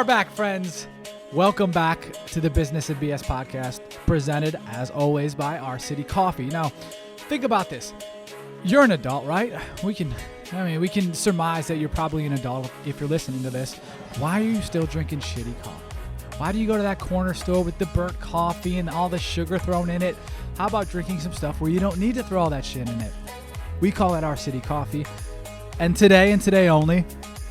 are back, friends. Welcome back to the Business and BS podcast, presented as always by Our City Coffee. Now, think about this. You're an adult, right? We can surmise that you're probably an adult if you're listening to this. Why are you still drinking shitty coffee? Why do you go to that corner store with the burnt coffee and all the sugar thrown in it? How about drinking some stuff where you don't need to throw all that shit in it? We call it Our City Coffee. And today only,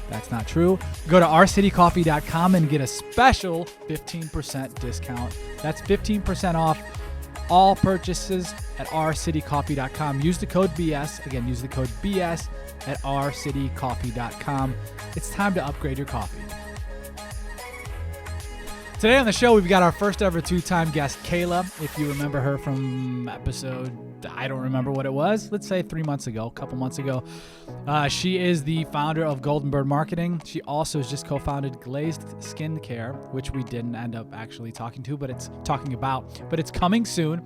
that's not true. Go to ourcitycoffee.com and get a special 15% discount. That's 15% off all purchases at ourcitycoffee.com. Use the code BS. Again, use the code BS at ourcitycoffee.com. It's time to upgrade your coffee. Today on the show, we've got our first ever two-time guest, Kayla. If you remember her from episode, I don't remember what it was. Let's say a couple months ago. She is the founder of Golden Bird Marketing. She also has just co-founded Glazed Skincare, which we didn't end up actually talking about, but it's coming soon.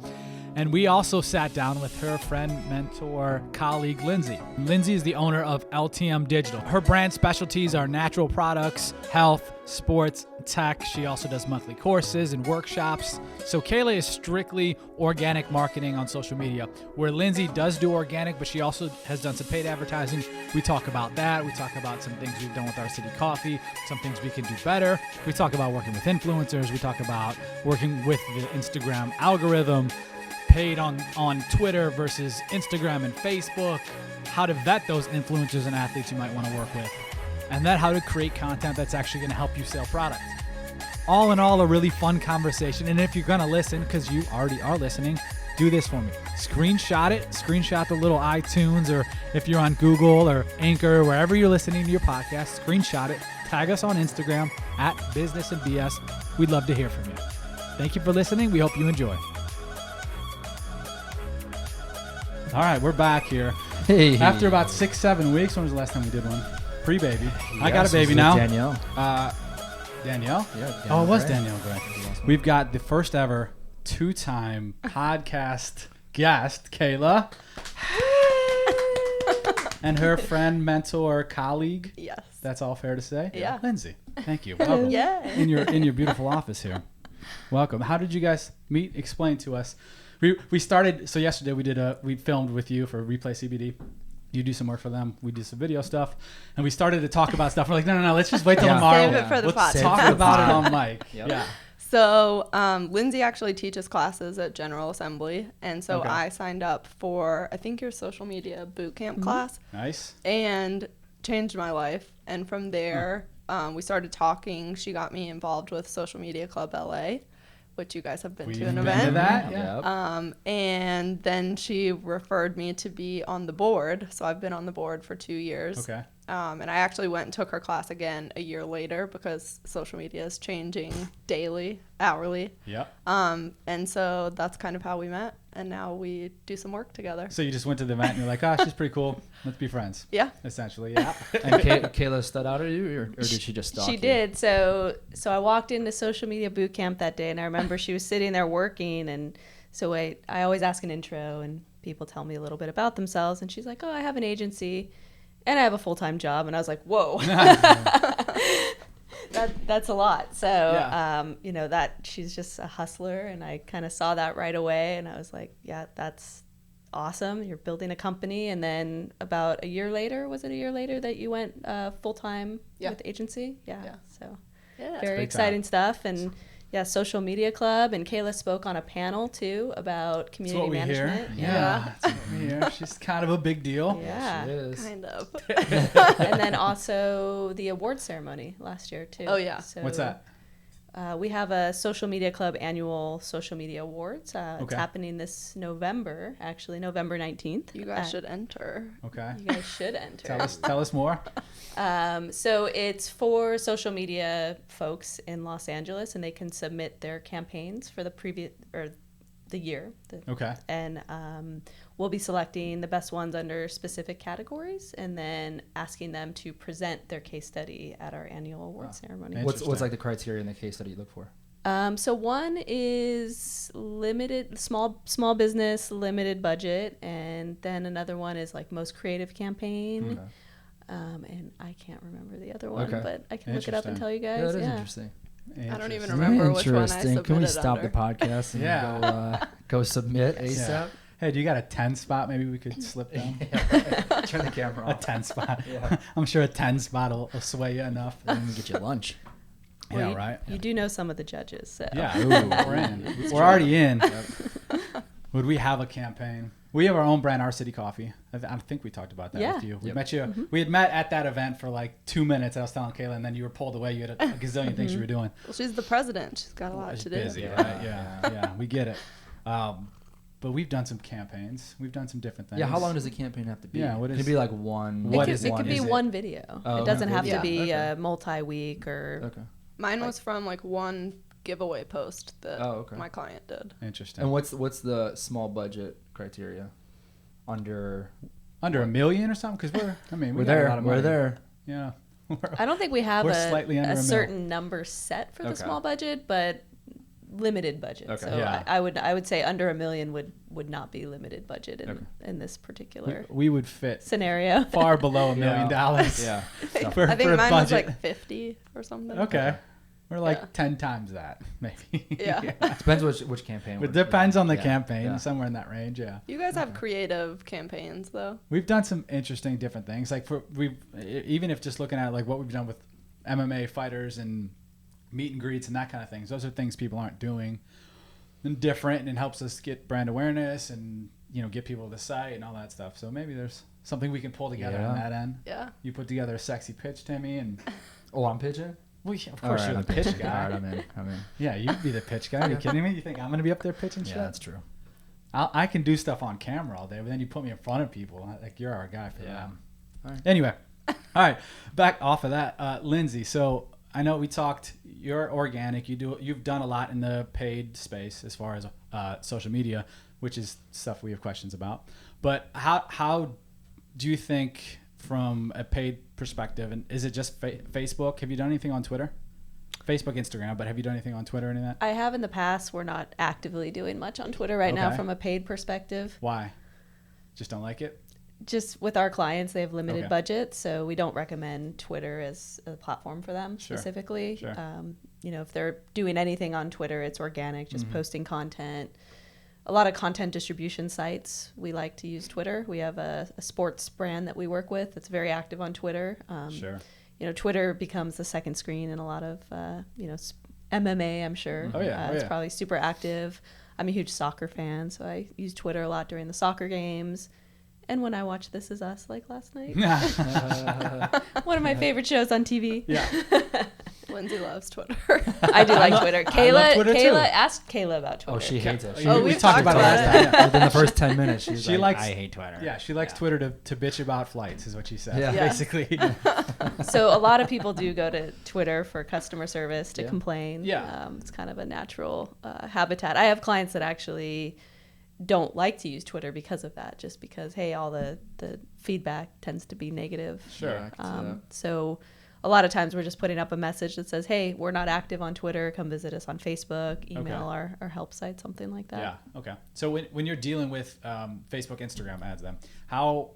And we also sat down with her friend, mentor, colleague, Lindsay. Lindsay is the owner of LTM Digital. Her brand specialties are natural products, health, sports, tech. She also does monthly courses and workshops. So Kayla is strictly organic marketing on social media, where Lindsay does do organic, but she also has done some paid advertising. We talk about that. We talk about some things we've done with Our City Coffee, some things we can do better. We talk about working with influencers. We talk about working with the Instagram algorithm, paid on Twitter versus Instagram and Facebook, how to vet those influencers and athletes you might want to work with, and then how to create content that's actually going to help you sell products. All in all, a really fun conversation. And if you're going to listen, because you already are listening, do this for me. Screenshot the little iTunes, or if you're on Google or Anchor, wherever you're listening to your podcast, screenshot it. Tag us on Instagram at Business and BS. We'd love to hear from you. Thank you for listening. We hope you enjoy. All right, we're back here. Hey. After about 6-7 weeks. When was the last time we did one? Pre-baby. Yes, I got a baby now. Danielle. Danielle? Yeah, Oh, it was Gray. Danielle Gray. We've got the first ever two-time podcast guest, Kayla. And her friend, mentor, colleague. Yes. That's all fair to say? Yeah. Lindsay, thank you. Welcome. Yeah. In your beautiful office here. Welcome. How did you guys meet? Explain to us. We started, so yesterday we filmed with you for Replay CBD. You do some work for them. We do some video stuff. And we started to talk about stuff. We're like, no, let's just wait till tomorrow. Save it for the Let's podcast. talk about it on mic. Yep. Yeah. So Lindsay actually teaches classes at General Assembly. And so Okay. I signed up for, I think, your social media boot camp class, Nice. and changed my life. And from there, we started talking. She got me involved with Social Media Club LA, which you guys have been We've to an been event. to that. Yeah. Yep. And then she referred me to be on the board. So I've been on the board for 2 years. Okay. And I actually went and took her class again a year later because social media is changing daily, hourly. Yep. And so that's kind of how we met. And now we do some work together. So you just went to the event and you're like, she's pretty cool. Let's be friends. Yeah. Essentially, yeah. And Kayla stood out at you, or did she just stalk She you? did. So I walked into social media boot camp that day, and I remember she was sitting there working, and so I always ask an intro, and people tell me a little bit about themselves, and she's like, "Oh, I have an agency, and I have a full-time job," and I was like, "Whoa." That's a lot. So, Yeah. that she's just a hustler, and I kind of saw that right away, and I was like, yeah, that's awesome. You're building a company. And then about a year later, was it a year later that you went full-time with agency? Yeah. So Yeah. very big exciting time. stuff. And social media club. And Kayla spoke on a panel too about That's community what we management. hear. Yeah. That's what we hear. She's kind of a big deal. Yeah. She is. Kind of. And then also the award ceremony last year too. Oh, yeah. So, What's that? We have a Social Media Club annual Social Media Awards. It's Okay. happening this November, actually, November 19th. You guys should enter. Okay. You guys should enter. Tell us more. So it's for social media folks in Los Angeles, and they can submit their campaigns for the year. Okay. And we'll be selecting the best ones under specific categories, and then asking them to present their case study at our annual award ceremony. Nice. What's Interesting. like the criteria in the case study you look for? So one is limited, small business, limited budget, and then another one is like most creative campaign. Okay. And I can't remember the other one, Okay. but I can look it up and Interesting. tell you Yeah, guys. that is Yeah. interesting. I don't even Interesting. remember which one I Interesting. Can we submitted stop under. the podcast and Yeah. go submit Yeah. ASAP? Hey, do you got a 10 spot? Maybe we could slip down. Turn the camera A off. 10 spot. Yeah. I'm sure a 10 spot will sway you enough. Then we get you lunch. Well, Yeah, you, right. You do know some of the judges, so. Yeah, we're in. We're already in. Would we have a campaign? We have our own brand, Our City Coffee. I think we talked about that Yeah. with you. We Yep. met you. We had met at that event for like 2 minutes. I was telling Kayla, and then you were pulled away. You had a gazillion things you were doing. Well, she's the president. She's got a lot She's to do. busy, Yeah. right? Yeah, we get it. But we've done some campaigns. We've done some different things. Yeah, how long does the campaign have to be? Yeah, what Can is- it be like one? What it is could, one? it could be Is it- one video. Oh, It doesn't okay. have Yeah. to be Okay. a multi-week or. Okay. Mine was from like one giveaway post that Oh, okay. my client did. Interesting. And what's the small budget criteria? Under Under $1 million or something? Because we we're got a there. lot of We're money. there. Yeah. I don't think we have We're slightly under a a mil. certain number set for the Okay. small budget, but limited budget. Okay. So Yeah. I would say under $1 million would not be limited budget in, Okay. in this particular we would fit scenario. far below $1 million. Yeah. For, I think for a mine was budget. like 50 or something. Okay. We're like Yeah. 10 times that, maybe. Yeah. Depends which campaign. It we're depends doing. on the Yeah. campaign, Yeah. somewhere in that range, yeah. You guys have creative campaigns though. We've done some interesting different things. Like even if just looking at like what we've done with MMA fighters and meet and greets and that kind of things, those are things people aren't doing and different, and it helps us get brand awareness and, get people to the site and all that stuff. So maybe there's something we can pull together on Yeah. that end. Yeah. You put together a sexy pitch, Timmy, and Oh, I'm pitching. well, yeah, of All course right, you're I'm the pitch pitching. guy. All right, I'm in. Yeah, you'd be the pitch guy. Are you kidding me? You think I'm going to be up there pitching shit? Yeah, that's true. I can do stuff on camera all day, but then you put me in front of people. Like, you're our guy for Yeah. that. All right. Anyway, all right, back off of that. Lindsay, so I know we talked, you're organic. You've done a lot in the paid space as far as social media, which is stuff we have questions about. But how do you think from a paid perspective, and is it just Facebook? Have you done anything on Twitter? Facebook, Instagram, but have you done anything on Twitter or any of that? I have in the past. We're not actively doing much on Twitter right now Okay. from a paid perspective. Why? Just don't like it? Just with our clients, they have limited Okay. budget, so we don't recommend Twitter as a platform for them Sure. specifically. Sure. If they're doing anything on Twitter, it's organic, Mm-hmm. just posting content. A lot of content distribution sites, we like to use Twitter. We have a sports brand that we work with that's very active on Twitter. Sure. Twitter becomes the second screen in a lot of, MMA, I'm sure. Oh, yeah. It's probably super active. I'm a huge soccer fan, so I use Twitter a lot during the soccer games. And when I watch This Is Us, like last night. One of my favorite shows on TV. Yeah. Lindsay loves Twitter. I do like Twitter. I love Twitter, too. Ask Kayla about Twitter. Oh, she hates it. Oh, we we've talked talked about it about last it. time. Within the first 10 minutes, she's She like, likes- I hate Twitter. Yeah, she likes Twitter to bitch about flights, is what she said. Yeah. Yeah. Basically. So a lot of people do go to Twitter for customer service to Yeah. complain. Yeah. It's kind of a natural habitat. I have clients that actually don't like to use Twitter because of that, just because, hey, all the feedback tends to be negative. Sure. Yeah, I can see that. So a lot of times we're just putting up a message that says, hey, we're not active on Twitter. Come visit us on Facebook, email our help site, something like that. Yeah. Okay. So when you're dealing with Facebook, Instagram ads, then how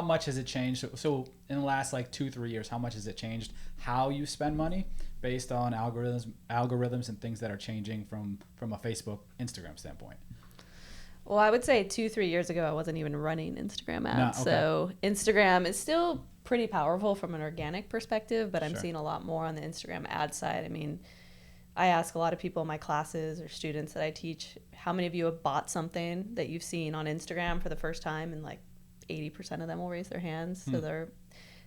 much has it changed? So in the last like 2-3 years, how much has it changed how you spend money based on algorithms and things that are changing from a Facebook, Instagram standpoint? Well, I would say 2-3 years ago, I wasn't even running Instagram ads. okay. So Instagram is still pretty powerful from an organic perspective, but I'm Sure. seeing a lot more on the Instagram ad side. I mean, I ask a lot of people in my classes or students that I teach, how many of you have bought something that you've seen on Instagram for the first time? And like 80% of them will raise their hands. So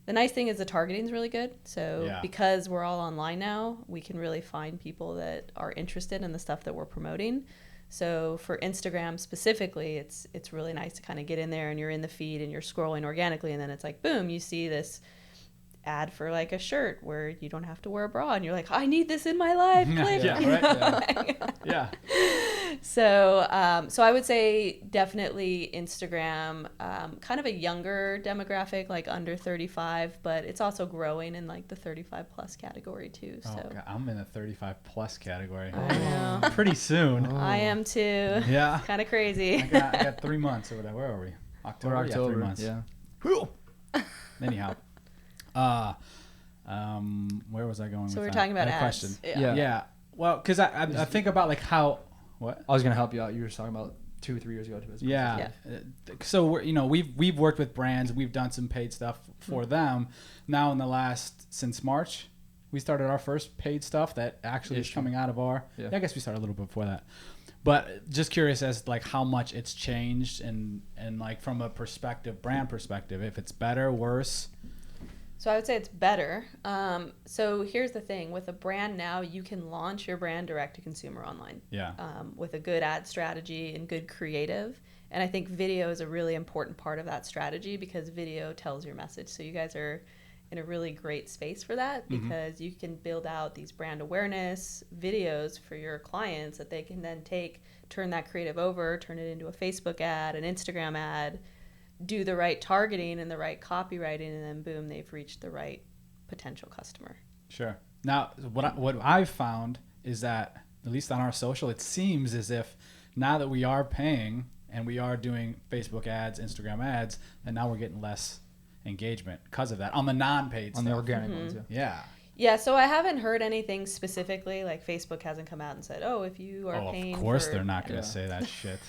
the nice thing is the targeting is really good. So Yeah. because we're all online now, we can really find people that are interested in the stuff that we're promoting. So for Instagram specifically, it's really nice to kind of get in there and you're in the feed and you're scrolling organically, and then it's like, boom, you see this ad for like a shirt where you don't have to wear a bra, and you're like, I need this in my life. Click. Yeah, right. Yeah. So I would say definitely Instagram, kind of a younger demographic, like under 35, but it's also growing in like the 35 plus category too. Oh, So God, I'm in the 35 plus category. I know. Pretty soon. I am too. Yeah. Kind of crazy. I got 3 months or whatever. Where are we? October. Or October. Yeah, 3 months. Yeah. Cool. Anyhow, Where was I going? So with we're that? talking about I had a ads. question. Yeah. Yeah. Well, because I think about like how what. I was gonna help you out. You were just talking about 2 or 3 years ago. Yeah. So we've worked with brands. We've done some paid stuff for them. Now in the last since March, we started our first paid stuff that actually is coming out of our. Yeah. I guess we started a little bit before that. But just curious as like how much it's changed and like from a brand perspective, if it's better, worse. So I would say it's better. So here's the thing. With a brand now, you can launch your brand direct to consumer online. Yeah. With a good ad strategy and good creative. And I think video is a really important part of that strategy because video tells your message. So you guys are in a really great space for that because you can build out these brand awareness videos for your clients that they can then turn that creative over, turn it into a Facebook ad, an Instagram ad, do the right targeting and the right copywriting, and then boom, they've reached the right potential customer. Sure. Now, what I've found is that, at least on our social, it seems as if now that we are paying and we are doing Facebook ads, Instagram ads, and now we're getting less engagement because of that on the non-paid On stuff. the organic ones, yeah. Yeah, so I haven't heard anything specifically. Like Facebook hasn't come out and said, "Oh, if you are paying." Of course, for... they're not going to say that shit.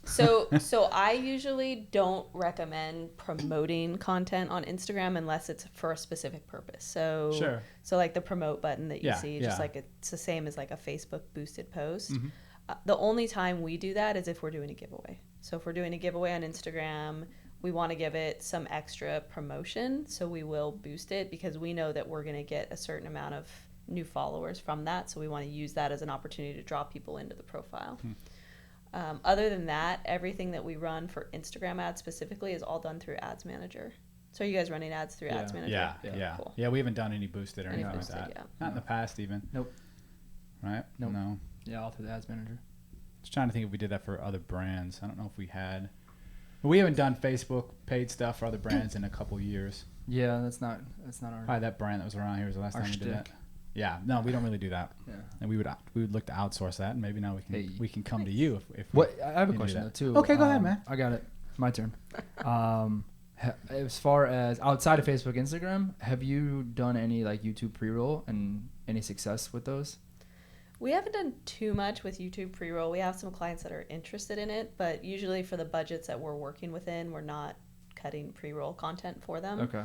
So I usually don't recommend promoting content on Instagram unless it's for a specific purpose. So Sure. So like the promote button that you Yeah, see, yeah. just like it's the same as like a Facebook boosted post. The only time we do that is if we're doing a giveaway. So if we're doing a giveaway on Instagram, we want to give it some extra promotion. So we will boost it because we know that we're going to get a certain amount of new followers from that. So we want to use that as an opportunity to draw people into the profile. Other than that, everything that we run for Instagram ads specifically is all done through Ads Manager. So are you guys running ads through Ads Manager? Yeah. Cool. Yeah, we haven't done any boosted or Any anything boosted, like that. yeah. Not in the past even. Nope. Right? Nope. No. Yeah, all through the ads manager. Just trying to think if we did that for other brands. I don't know if we had. We haven't done Facebook paid stuff for other brands in a couple years. Yeah, that's not our. Probably that brand that was around here was the last Our time we did that. shtick. Yeah, no, we don't really do that, Yeah. and we would look to outsource that, and maybe now Hey. we can come to you if What I have a can do question though that. too. Okay, go ahead, man. I got it. It's my turn. As far as outside of Facebook, Instagram, have you done any like YouTube pre-roll and any success with those? We haven't done too much with YouTube pre-roll. We have some clients that are interested in it, but usually for the budgets that we're working within, we're not cutting pre-roll content for them. Okay.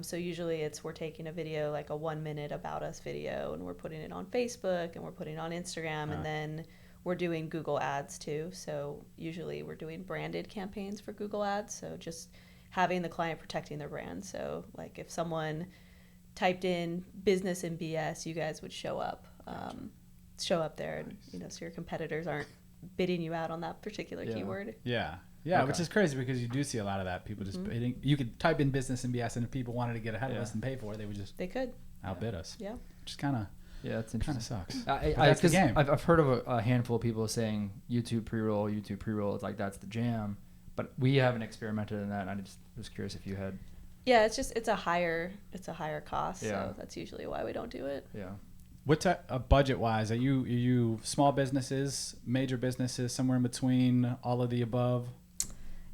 So usually we're taking a video, like a 1 minute about us video, and we're putting it on Facebook and we're putting it on Instagram, and then we're doing Google ads too. So usually we're doing branded campaigns for Google ads. So just having the client protecting their brand. So like if someone typed in business and BS, you guys would show up there, and so your competitors aren't bidding you out on that particular keyword. Yeah, Okay. which is crazy because you do see a lot of that. People just bidding. You could type in business and BS, and if people wanted to get ahead of us and pay for it, they would just They could. outbid us. Yeah. Which is kind Yeah, that's of interesting. sucks. That's the game. I've heard of a handful of people saying YouTube pre-roll. It's like that's the jam, but we haven't experimented in that. And I just was curious if you had. Yeah, it's a higher cost, Yeah. so that's usually why we don't do it. Yeah. What budget wise are you small businesses, major businesses, somewhere in between, all of the above?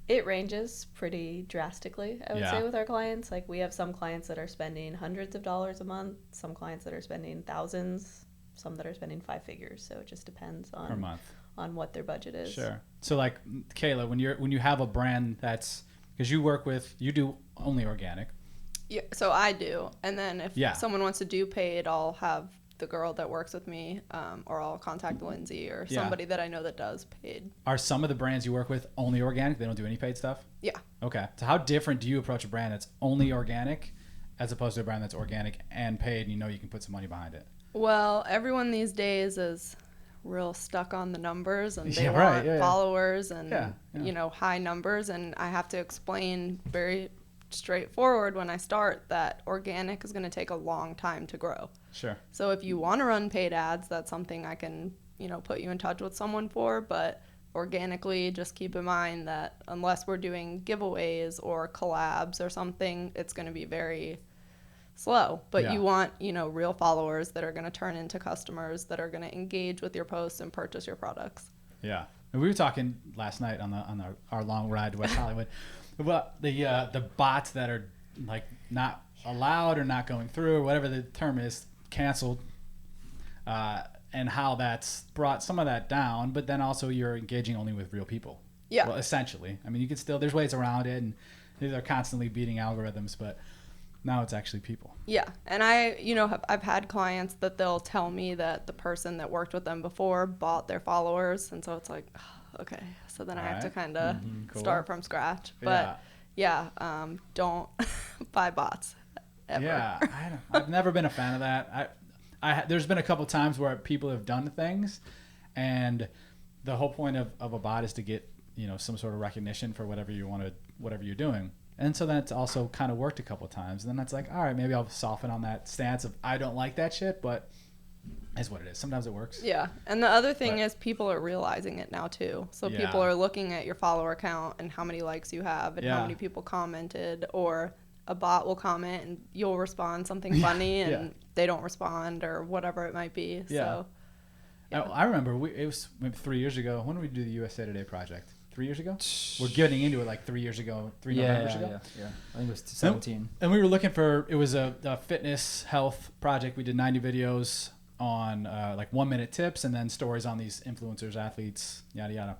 It ranges pretty drastically, I would Yeah. say, with our clients. Like we have some clients that are spending hundreds of dollars a month, some clients that are spending thousands, some that are spending 5 figures. So it just depends Per month. on what their budget is. Sure. So like Kayla, when you have a brand that's because you do only organic. Yeah, so I do. And then if Yeah. someone wants to do paid, I'll have the girl that works with me, or I'll contact Lindsay or somebody that I know that does paid. Are some of the brands you work with only organic? They don't do any paid stuff? Yeah. Okay. So how different do you approach a brand that's only organic as opposed to a brand that's organic and paid and you can put some money behind it? Well, everyone these days is real stuck on the numbers and they Yeah, right, want yeah, yeah. followers and Yeah. high numbers, and I have to explain very straightforward when I start that organic is going to take a long time to grow. Sure. So if you want to run paid ads, that's something I can, put you in touch with someone for, but organically just keep in mind that unless we're doing giveaways or collabs or something, it's going to be very slow. But Yeah. you want, real followers that are going to turn into customers that are going to engage with your posts and purchase your products. Yeah. And we were talking last night on our long ride to West Hollywood about the bots that are like not allowed or not going through or whatever the term is, canceled, and how that's brought some of that down. But then also you're engaging only with real people. Yeah. Well, essentially. I mean, you can still, there's ways around it, and they're constantly beating algorithms, but now it's actually people. Yeah, and I've had clients that they'll tell me that the person that worked with them before bought their followers, and so it's like, okay, so then I have to Alright. kind of Cool. start from scratch. But don't buy bots ever. Yeah, I've never been a fan of that. There's been a couple times where people have done things, and the whole point of a bot is to get some sort of recognition for whatever you're doing. And so then it's also kind of worked a couple of times. And then it's like, all right, maybe I'll soften on that stance of I don't like that shit, but it's what it is. Sometimes it works. Yeah, and the other thing is people are realizing it now too. So people are looking at your follower count and how many likes you have and how many people commented, or a bot will comment and you'll respond something funny and they don't respond or whatever it might be. Yeah. So I remember it was maybe 3 years ago. When did we do the USA Today project? 3 years ago? We're getting into it like 3 years ago, Novembers ago. Yeah. I think it was 17. And we were looking for, it was a fitness health project. We did 90 videos on like 1 minute tips and then stories on these influencers, athletes, yada, yada.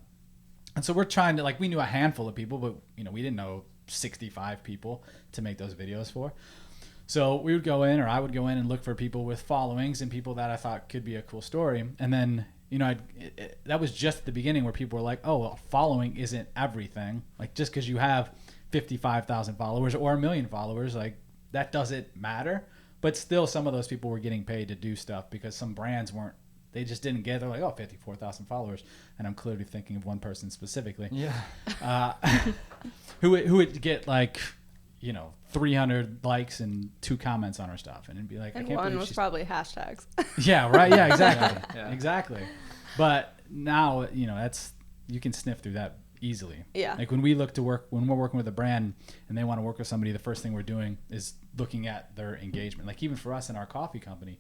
And so we're trying to, like, we knew a handful of people, but we didn't know 65 people to make those videos for. So we would go in, or I would go in and look for people with followings and people that I thought could be a cool story. And then, that was just the beginning where people were like, oh, well, following isn't everything. Like, just because you have 55,000 followers or 1 million followers, like, that doesn't matter. But still, some of those people were getting paid to do stuff because some brands they just didn't get it. They're like, oh, 54,000 followers. And I'm clearly thinking of one person specifically. Yeah. Who would get, like, 300 likes and 2 comments on her stuff, and it'd be like, and I can't one believe was she's... probably hashtags. Yeah, right. Yeah, exactly. Yeah. Exactly. But now, that's, you can sniff through that easily. Yeah. Like when we're working with a brand and they want to work with somebody, the first thing we're doing is looking at their engagement. Like even for us in our coffee company,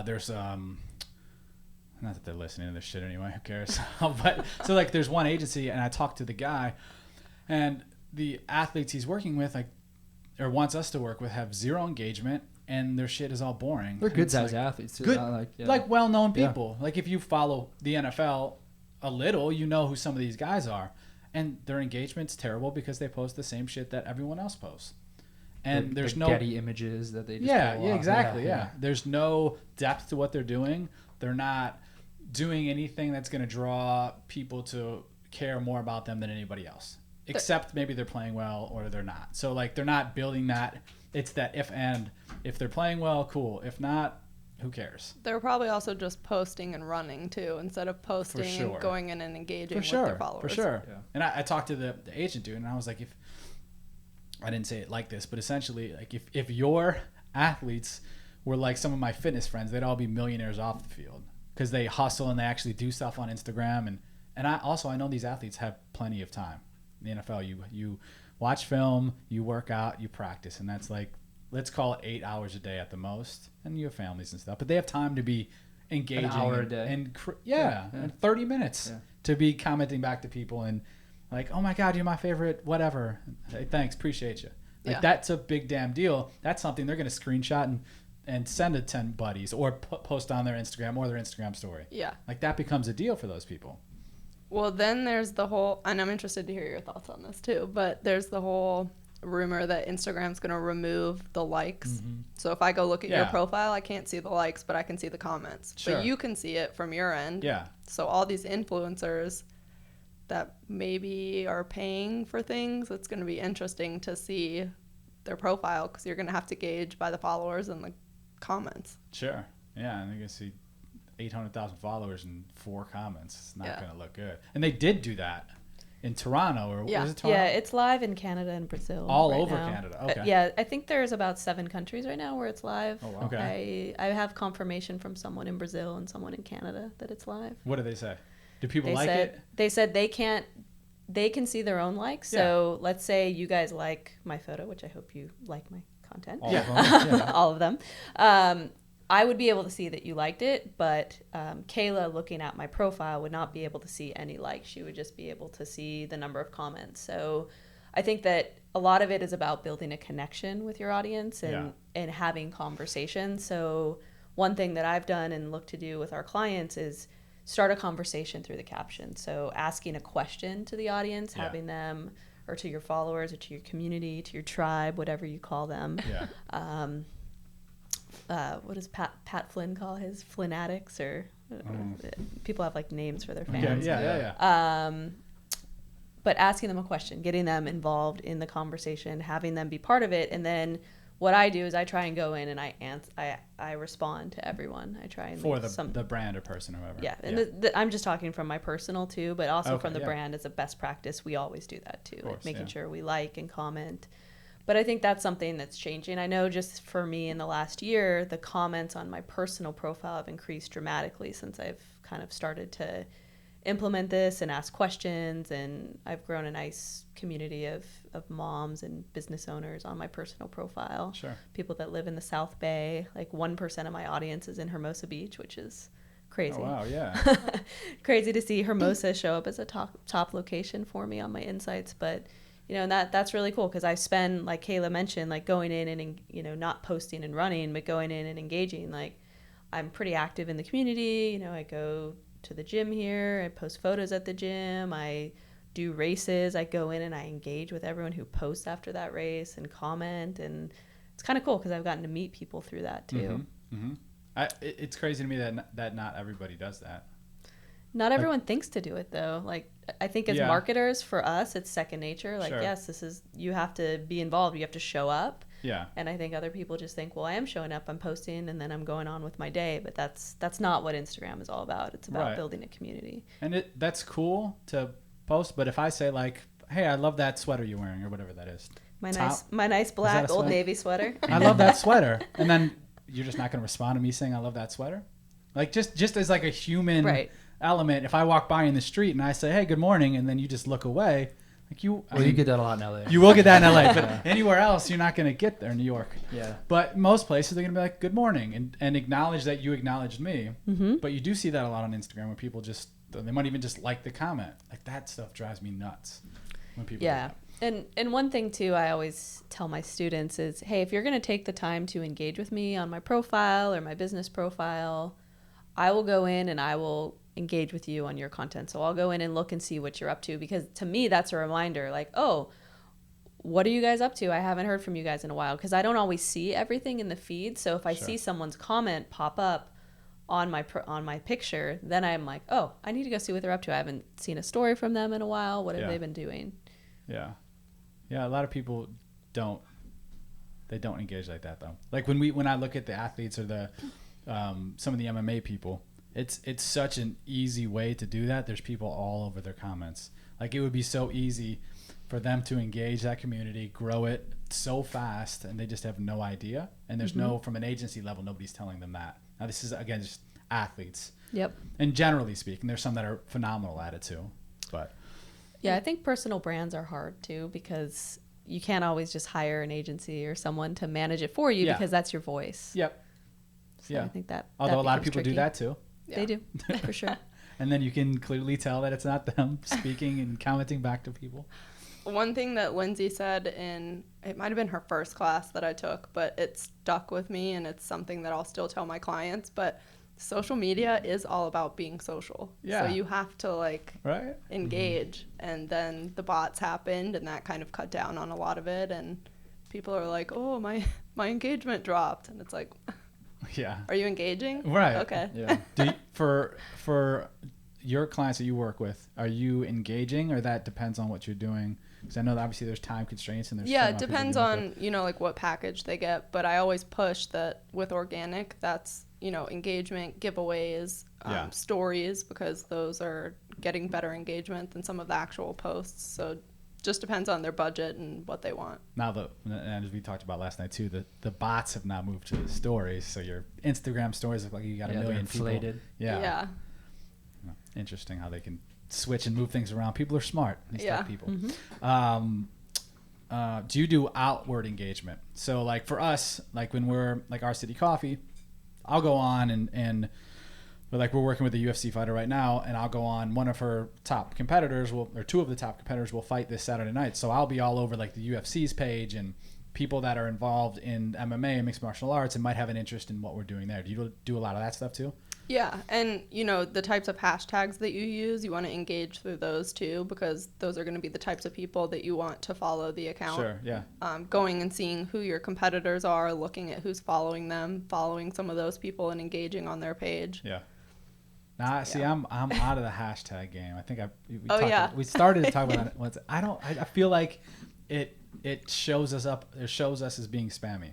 there's not that they're listening to this shit anyway, who cares? But so like there's one agency, and I talked to the guy, and the athletes he's working with, like, or wants us to work with, have 0 engagement, and their shit is all boring. They're And good it's sized like, athletes too. good, like well-known people. Like if you follow the NFL a little, you know who some of these guys are, and their engagement's terrible because they post the same shit that everyone else posts. And there's no Getty images that they just yeah, exactly. Yeah, Yeah. There's no depth to what they're doing. They're not doing anything that's going to draw people to care more about them than anybody else, except maybe they're playing well or they're not. So like they're not building that. It's that if they're playing well, cool. If not, who cares? They're probably also just posting and running too, instead of posting and going in and engaging with their followers. For sure. Yeah. And I talked to the agent dude, and I was like, if I didn't say it like this, but essentially, like if your athletes were like some of my fitness friends, they'd all be millionaires off the field because they hustle and they actually do stuff on Instagram. And I know these athletes have plenty of time. In the NFL, you watch film, you work out, you practice, and that's like, let's call it 8 hours a day at the most. And you have families and stuff, but they have time to be engaging. An hour a day. And 30 minutes to be commenting back to people and like, oh my God, you're my favorite, whatever. Hey, thanks, appreciate you. Like that's a big damn deal. That's something they're going to screenshot and send to 10 buddies or post on their Instagram or their Instagram story. Yeah. Like that becomes a deal for those people. Well, then there's the whole, and I'm interested to hear your thoughts on this too, but there's the whole rumor that Instagram's going to remove the likes. Mm-hmm. So if I go look at your profile, I can't see the likes, but I can see the comments. Sure. But you can see it from your end. Yeah. So all these influencers that maybe are paying for things, it's going to be interesting to see their profile because you're going to have to gauge by the followers and the comments. Sure. Yeah, and you're going to see 800,000 followers and 4 comments. It's not going to look good. And they did do that in Toronto, or was it Toronto? Yeah, it's live in Canada and Brazil. All right over now. Canada. Okay. Yeah, I think there's about 7 countries right now where it's live. Oh, wow. Okay. I have confirmation from someone in Brazil and someone in Canada that it's live. What do they say? Do people it? They said they can see their own likes. So let's say you guys like my photo, which I hope you like my content. All of them. All of them. I would be able to see that you liked it, but Kayla looking at my profile would not be able to see any likes. She would just be able to see the number of comments. So I think that a lot of it is about building a connection with your audience and, Yeah. and having conversations. So one thing that I've done and look to do with our clients is start a conversation through the caption. So asking a question to the audience, Yeah. having them, or to your followers, or to your community, to your tribe, whatever you call them. Yeah. What does Pat Flynn call his Flynnatics, or people have like names for their Yeah. fans. Yeah. But asking them a question, getting them involved in the conversation, having them be part of it, and then what I do is I try and go in and I respond to everyone. I try and For leave the brand or person or whoever. yeah, and I'm just talking from my personal too, but also Okay, from the yeah. brand as a best practice. We always do that too, course, like making yeah. sure we like and comment. But I think that's something that's changing. I know just for me in the last year, the comments on my personal profile have increased dramatically since I've kind of started to implement this and ask questions, and I've grown a nice community of moms and business owners on my personal profile. Sure. People that live in the South Bay. Like 1% of my audience is in Hermosa Beach, which is crazy. Oh, wow. Yeah. Crazy to see Hermosa show up as a top location for me on my insights. But and that's really cool, because I spend, like Kayla mentioned, like going in and not posting and running, but going in and engaging. Like I'm pretty active in the community. I go to the gym here, I post photos at the gym, I do races, I go in and I engage with everyone who posts after that race and comment, and it's kind of cool because I've gotten to meet people through that too. It's crazy to me that not everybody does that. Not everyone thinks to do it though. Like I think as Yeah. marketers, for us, it's second nature. Like Sure. yes, you have to be involved. You have to show up. Yeah. And I think other people just think, well, I am showing up, I'm posting, and then I'm going on with my day. But that's not what Instagram is all about. It's about Right. building a community. And that's cool to post, but if I say like, hey, I love that sweater you're wearing or whatever that is. My Top- nice black a Old sweater? Navy sweater. I love that sweater. And then you're just not going to respond to me saying I love that sweater? Like just as like a human Right. element, if I walk by in the street and I say, hey, good morning, and then you just look away, like Well, you get that a lot in LA. you will get that in LA, but anywhere else, you're not going to get there in New York. Yeah. But most places, they're going to be like, good morning, and acknowledge that you acknowledged me. Mm-hmm. But you do see that a lot on Instagram where people they might even just like the comment. Like that stuff drives me nuts when people do Yeah. that. And one thing too, I always tell my students is, hey, if you're going to take the time to engage with me on my profile or my business profile, I will go in and I will engage with you on your content. So I'll go in and look and see what you're up to, because to me, that's a reminder like, oh, what are you guys up to? I haven't heard from you guys in a while, because I don't always see everything in the feed. So if I Sure. see someone's comment pop up on my picture, then I'm like, oh, I need to go see what they're up to. I haven't seen a story from them in a while. What have Yeah. they been doing? Yeah. Yeah, a lot of people don't engage like that though. Like when I look at the athletes or the some of the MMA people, it's such an easy way to do that. There's people all over their comments. Like it would be so easy for them to engage that community, grow it so fast, and they just have no idea. And there's no, from an agency level, nobody's telling them that. Now this is again just athletes. Yep. And generally speaking, there's some that are phenomenal at it too. But Yeah, I think personal brands are hard too, because you can't always just hire an agency or someone to manage it for you, Yeah. because that's your voice. yep. So Yeah. I think that Although a lot of becomes people do tricky. that too. They do, for sure. And then you can clearly tell that it's not them speaking and commenting back to people. One thing that Lindsay said it might have been her first class that I took, but it stuck with me, and it's something that I'll still tell my clients, but social media is all about being social. Yeah. So you have to Right? engage, and then the bots happened, and that kind of cut down on a lot of it, and people are like, oh, my engagement dropped, and it's like, Yeah. are you engaging? Right. Okay. Yeah. For your clients that you work with, are you engaging, or that depends on what you're doing? Because I know that obviously there's time constraints and there's Yeah, so it much people depends doing on, like what package they get, but I always push that with organic, that's, engagement, giveaways, Yeah. stories, because those are getting better engagement than some of the actual posts. So just depends on their budget and what they want. Now and as we talked about last night too, the bots have now moved to the stories, so your Instagram stories look like you got a Yeah, they're million people. inflated. Yeah. Interesting how they can switch and move things around. People are smart. These Yeah. tech people. Mm-hmm. Do you do outward engagement? So like for us, like when we're like Our City Coffee, I'll go on and But like we're working with a UFC fighter right now, and I'll go on one of her top competitors or two of the top competitors will fight this Saturday night. So I'll be all over like the UFC's page and people that are involved in MMA and mixed martial arts and might have an interest in what we're doing there. Do you do a lot of that stuff too? Yeah, and the types of hashtags that you use, you want to engage through those too, because those are going to be the types of people that you want to follow the account. Sure, yeah. Going and seeing who your competitors are, looking at who's following them, following some of those people and engaging on their page. Yeah. Nah, see, I'm out of the hashtag game. I think we started to talk about it once. I feel like it shows us up. It shows us as being spammy.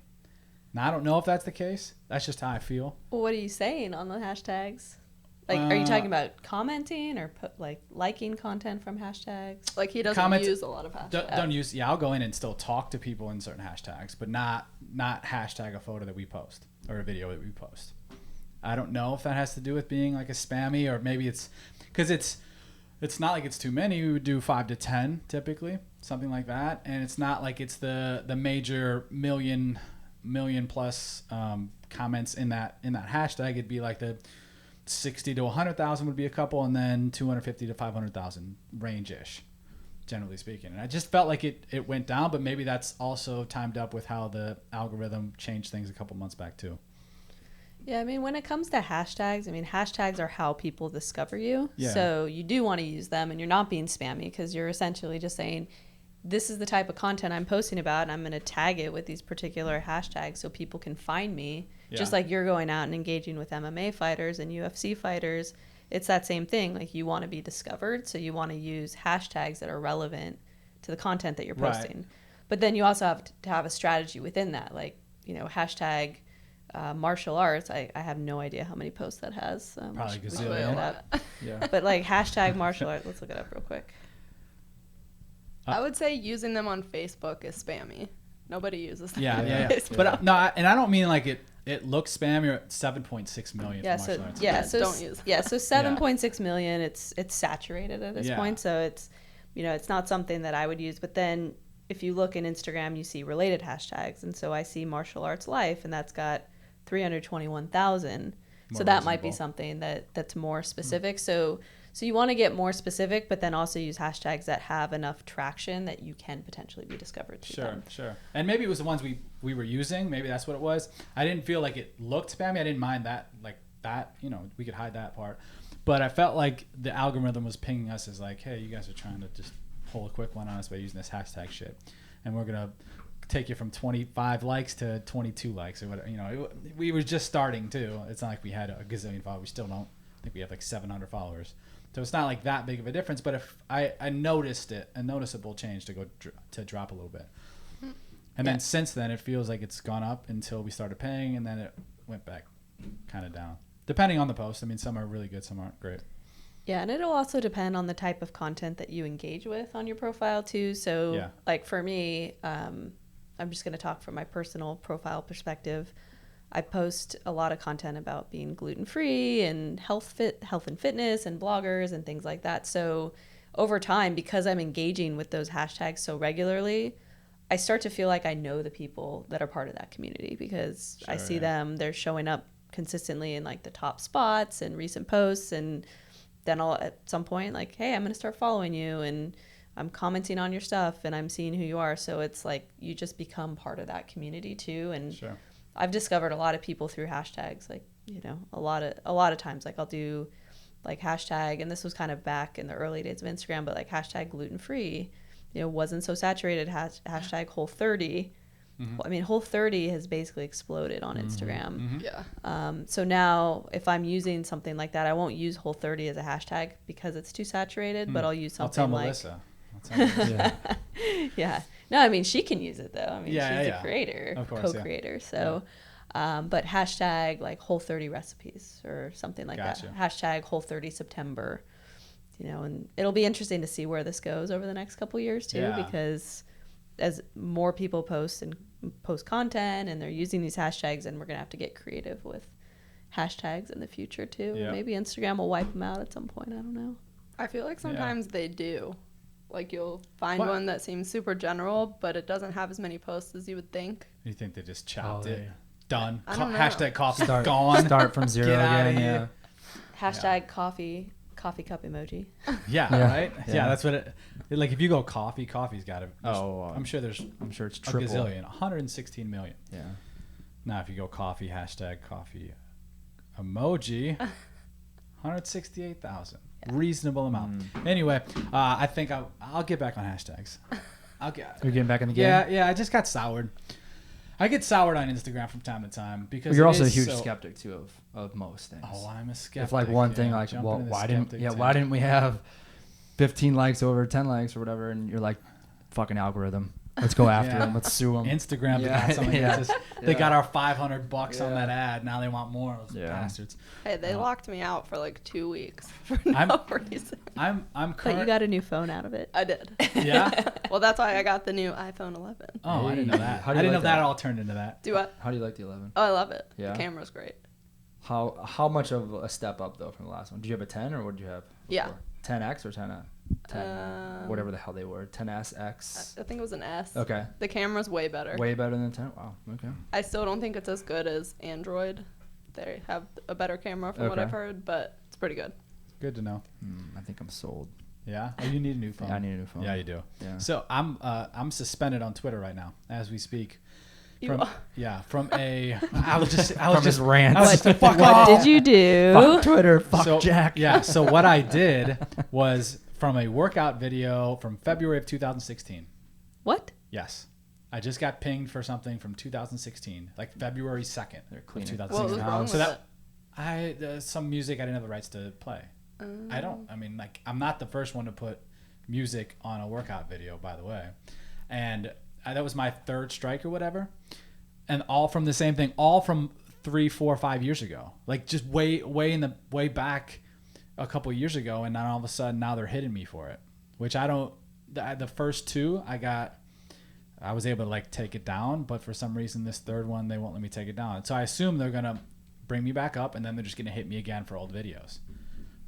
Now I don't know if that's the case. That's just how I feel. Well, what are you saying on the hashtags? Like, are you talking about commenting or liking content from hashtags? Like he doesn't use a lot of hashtags. Don't use. Yeah, I'll go in and still talk to people in certain hashtags, but not hashtag a photo that we post or a video that we post. I don't know if that has to do with being like a spammy, or maybe it's because it's not like it's too many. We would do 5 to 10 typically, something like that, and it's not like it's the major million plus comments in that hashtag. It'd be like the 60 to 100,000 would be a couple, and then 250 to 500,000 range-ish, generally speaking. And I just felt like it went down, but maybe that's also timed up with how the algorithm changed things a couple months back too. Yeah, I mean, when it comes to hashtags, hashtags are how people discover you. Yeah. So you do want to use them, and you're not being spammy because you're essentially just saying, this is the type of content I'm posting about, and I'm going to tag it with these particular hashtags so people can find me. Yeah. Just like you're going out and engaging with MMA fighters and UFC fighters. It's that same thing. Like, you want to be discovered, so you want to use hashtags that are relevant to the content that you're posting. Right. But then you also have to have a strategy within that. Like, hashtag martial arts. I have no idea how many posts that has. Probably we should look it up. Yeah. But like hashtag martial arts, let's look it up real quick. I would say using them on Facebook is spammy. Nobody uses them. Yeah. But no, and I don't mean like it looks spammy. Or 7.6 million. Yeah, for martial arts. So don't use. Yeah, so 7.6 million. It's saturated at this point. So it's it's not something that I would use. But then if you look in Instagram, you see related hashtags, and so I see martial arts life, and that's got 321,000. So that might be something that's more specific. So you want to get more specific, but then also use hashtags that have enough traction that you can potentially be discovered through them. Sure. And maybe it was the ones we were using. Maybe that's what it was. I didn't feel like it looked spammy. I didn't mind that, like that. We could hide that part. But I felt like the algorithm was pinging us as like, hey, you guys are trying to just pull a quick one on us by using this hashtag shit, and we're gonna take you from 25 likes to 22 likes or whatever. We were just starting too. It's not like we had a gazillion followers. We still don't. I think we have like 700 followers. So it's not like that big of a difference. But if I noticed it, a noticeable change to drop a little bit. And then since then, it feels like it's gone up until we started paying, and then it went back kind of down. Depending on the post. Some are really good, some aren't great. Yeah, and it'll also depend on the type of content that you engage with on your profile too. So like for me, I'm just going to talk from my personal profile perspective. I post a lot of content about being gluten-free and health and fitness and bloggers and things like that. So over time, because I'm engaging with those hashtags so regularly, I start to feel like I know the people that are part of that community because I see them, they're showing up consistently in like the top spots and recent posts. And then I'll at some point like, hey, I'm going to start following you, and I'm commenting on your stuff, and I'm seeing who you are. So it's like you just become part of that community too. And I've discovered a lot of people through hashtags. Like, a lot of times, like I'll do like hashtag, and this was kind of back in the early days of Instagram, but like hashtag gluten free, wasn't so saturated. Hashtag Whole30. Mm-hmm. Whole30 has basically exploded on Instagram. Mm-hmm. Yeah. So now if I'm using something like that, I won't use Whole30 as a hashtag because it's too saturated, but I'll use something I'll tell Melissa. Yeah. No, she can use it though. She's a creator, of course, co-creator. So, but hashtag like Whole30 recipes or something like that. Hashtag Whole30 September. And it'll be interesting to see where this goes over the next couple years too, because as more people post content and they're using these hashtags, and we're gonna have to get creative with hashtags in the future too. Yeah. Maybe Instagram will wipe them out at some point. I don't know. I feel like sometimes they do. Like you'll find one that seems super general, but it doesn't have as many posts as you would think. You think they just chopped it? Done. I don't know. Hashtag coffee gone. Start from zero again. Yeah. Hashtag coffee cup emoji. Yeah, Yeah. right. Yeah, that's what it. Like if you go coffee's got to. I'm sure it's it's a triple. gazillion, 116 million. Yeah. Now if you go coffee hashtag coffee emoji, 168,000. Reasonable amount. Anyway, I think I'll get back on hashtags. You're getting back in the game. Yeah. I just got soured. I get soured on Instagram from time to time because You're it also a is huge so- skeptic too of most things. Oh, I'm a skeptic. If like one thing, yeah, like, jump well, into the why didn't skeptic why tank. didn't we have 15 likes over 10 likes or whatever? And you're like, fucking algorithm. Let's go after Yeah. them. Let's sue them. Instagram Yeah. got something. Yeah. That's just, they Yeah. got our $500 on Yeah. that ad. Now they want more. Those Yeah. bastards. Hey, they Uh, locked me out for like 2 weeks for I'm- no reason. I'm But current. you got a new phone out of it. I did. Yeah. Well, that's why I got the new iPhone 11. Oh, I didn't know Hey, that. how I do you didn't know like that that? all turned into that. Do what? How do you like the 11? Oh, I love it. Yeah. The camera's great. How much of a step up though from the last one? Did you have a 10 or what did you have? Yeah. 10X or 10? Whatever the hell they were. 10SX. I think it was an S. Okay. The camera's way better. Way better than 10. Wow. Okay. I still don't think it's as good as Android. They have a better camera from what Okay. I've heard, but it's pretty good. Good to know. I think I'm sold. Yeah. Oh, you need a new phone. Yeah, I need a new phone. Yeah, you do. Yeah. So I'm suspended on Twitter right now as we speak. You From, are. yeah, from a I was just From his rant. I was just fuck What off. did you do? Fuck Twitter. Fuck So, Jack. Yeah. So what I did was from a workout video from February of 2016. What? Yes. I just got pinged for something from 2016, like February 2nd. They're of cleaning. What was 2016. wrong So with that it? some music I didn't have the rights to play. I mean, like, I'm not the first one to put music on a workout video, by the way. And that was my third strike or whatever. And all from the same thing, all from 3, 4, 5 years ago. Like, just way back a couple of years ago. And then all of a sudden, now they're hitting me for it, which I don't. The first two, I was able to, like, take it down. But for some reason, this third one, they won't let me take it down. So I assume they're going to bring me back up, and then they're just going to hit me again for old videos.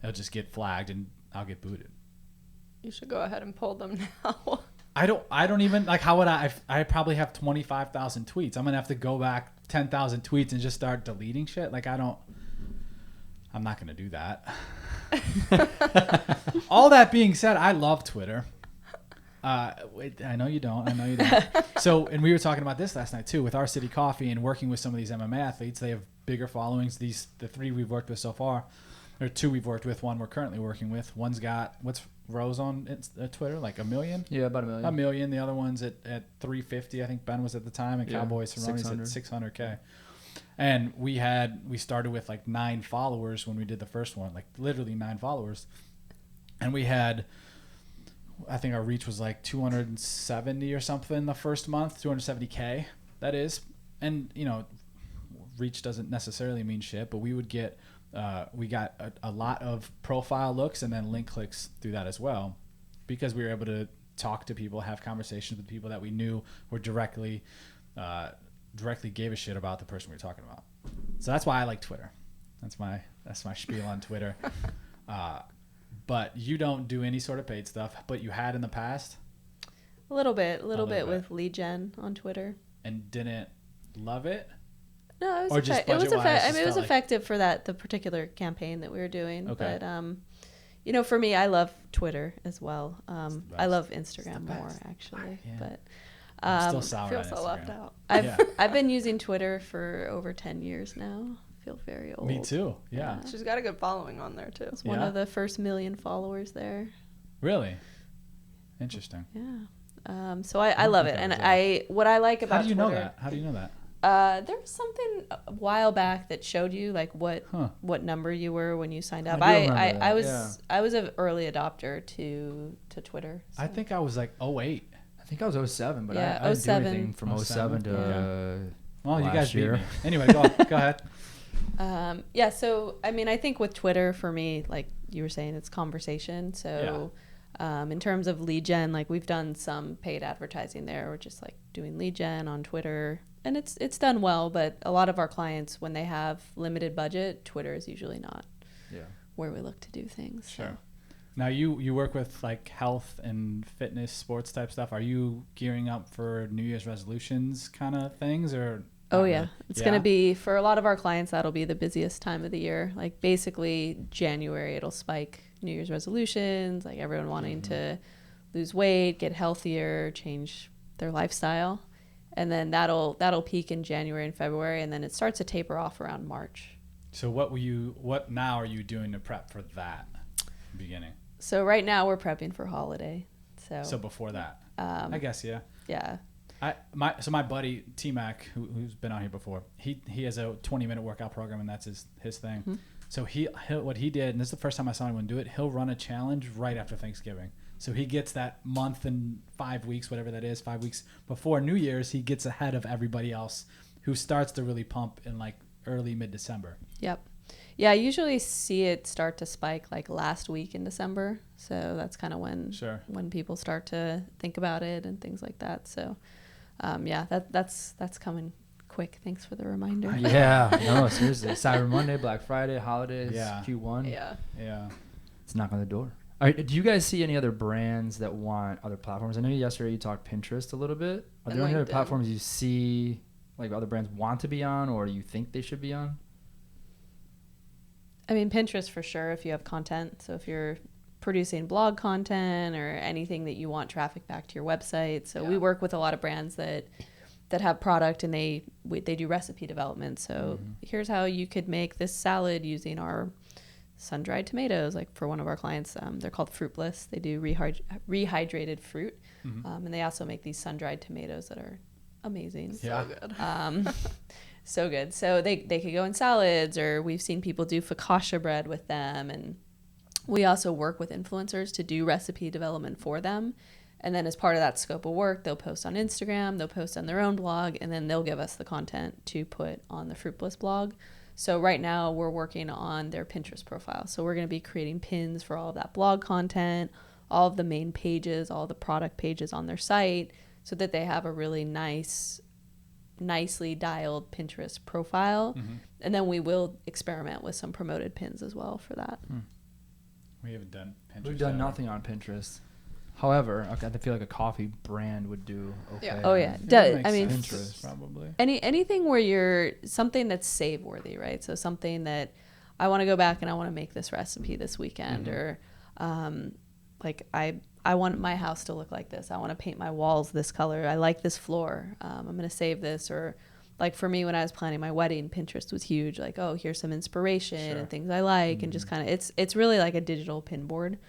They'll just get flagged, and I'll get booted. You should go ahead and pull them now. I don't even, like, how would I probably have 25,000 tweets. I'm going to have to go back 10,000 tweets and just start deleting shit. Like, I'm not going to do that. All that being said, I love Twitter. Wait, I know you don't. So, and we were talking about this last night too, with our City Coffee and working with some of these MMA athletes. They have bigger followings. The 3 we've worked with so far, or 2 we've worked with, 1 we're currently working with. One's got, what's Rose on Twitter? Like 1 million? Yeah, about 1 million. 1 million. The other one's at 350. I think Ben was at the time, and Yeah, Cowboys Cerrone's at 600. 600K. And we started with like 9 followers when we did the first one, like literally 9 followers. And we had, I think our reach was like 270 or something the first month, 270K, that is. And, you know, reach doesn't necessarily mean shit, but we would get, we got a lot of profile looks and then link clicks through that as well, because we were able to talk to people, have conversations with people that we knew were directly gave a shit about the person we were talking about. So that's why I like Twitter. That's my spiel on Twitter. But you don't do any sort of paid stuff, but you had in the past A little bit bit. with lead gen on Twitter. and didn't love it. No, it Or was just it was budget-wise, I just mean, it was felt like- effective for the particular campaign that we were doing. Okay. But you know, for me, I love Twitter as well. I best. love Instagram more best. actually. Yeah. But I'm still sour feel on so Instagram. left out. Yeah. I've been using Twitter for over 10 years now. I feel very old. Me too. Yeah. She's got a good following on there too. It's one Yeah? of the first 1 million followers there. Really? Interesting. Yeah. So I love think it, I and was what I like about How do you know Twitter, that? How do you know that? There was something a while back that showed you like Huh. what number you were when you signed up. do I remember that, was yeah. I was an early adopter to Twitter. I so. think I was like 08. I think I was 07, but Yeah, I didn't do 07. anything from 07 to Well, you last guys beat year. me. Anyway, go ahead. Yeah, so I mean, I think with Twitter, for me, like you were saying, it's conversation. So in terms of lead gen, like we've done some paid advertising there. We're just like doing lead gen on Twitter, and it's done well. But a lot of our clients, when they have limited budget, Twitter is usually not where we look to do things. Sure. So. Now you work with like health and fitness, sports type stuff. Are you gearing up for New Year's resolutions kind of things, or Oh Not yeah. really. It's Yeah? going to be, for a lot of our clients, that'll be the busiest time of the year. Like basically January, it'll spike New Year's resolutions, like everyone wanting to lose weight, get healthier, change their lifestyle. And then that'll peak in January and February, and then it starts to taper off around March. So what now are you doing to prep for that beginning? So right now we're prepping for holiday. So before that, Um, I guess, yeah. yeah. My buddy T-Mac, who's been on here before, he has a 20-minute workout program, and that's his thing. Mm-hmm. So what he did, and this is the first time I saw anyone do it, he'll run a challenge right after Thanksgiving. So he gets that month and 5 weeks, whatever that is, 5 weeks before New Year's, he gets ahead of everybody else who starts to really pump in like early mid-December. Yep. Yeah, I usually see it start to spike like last week in December. So that's kind of when people start to think about it and things like that. So yeah, that's coming quick. Thanks for the reminder. Yeah, no, seriously. Cyber Monday, Black Friday, holidays, Yeah. Q1. Yeah. It's knock on the door. All right, do you guys see any other brands that want other platforms? I know yesterday you talked Pinterest a little bit. Are And there any other LinkedIn. platforms you see like other brands want to be on or you think they should be on? I mean, Pinterest for sure if you have content. So if you're producing blog content or anything that you want traffic back to your website. So we work with a lot of brands that have product and they do recipe development. So here's how you could make this salad using our sun-dried tomatoes. Like for one of our clients, they're called Fruitless. They do rehydrated fruit. And they also make these sun-dried tomatoes that are amazing. Yeah. So good. So good. So they could go in salads, or we've seen people do focaccia bread with them. And we also work with influencers to do recipe development for them. And then as part of that scope of work, they'll post on Instagram, they'll post on their own blog, and then they'll give us the content to put on the Fruitless blog. So right now we're working on their Pinterest profile. So we're going to be creating pins for all of that blog content, all of the main pages, all the product pages on their site, so that they have a really nicely dialed Pinterest profile. And then we will experiment with some promoted pins as well for that. We haven't done Pinterest. We've done ever. nothing on Pinterest. However, okay, I feel like a coffee brand would do okay. Yeah. Oh yeah. Yeah, that Does, makes I mean, sense, Pinterest. probably. anything where you're something that's save worthy, right? So something that I want to go back and I want to make this recipe this weekend, or like I want my house to look like this. I want to paint my walls this color. I like this floor. I'm going to save this. Or like for me, when I was planning my wedding, Pinterest was huge. Like, oh, here's some inspiration Sure. and things I like, and just kind of it's really like a digital pin board.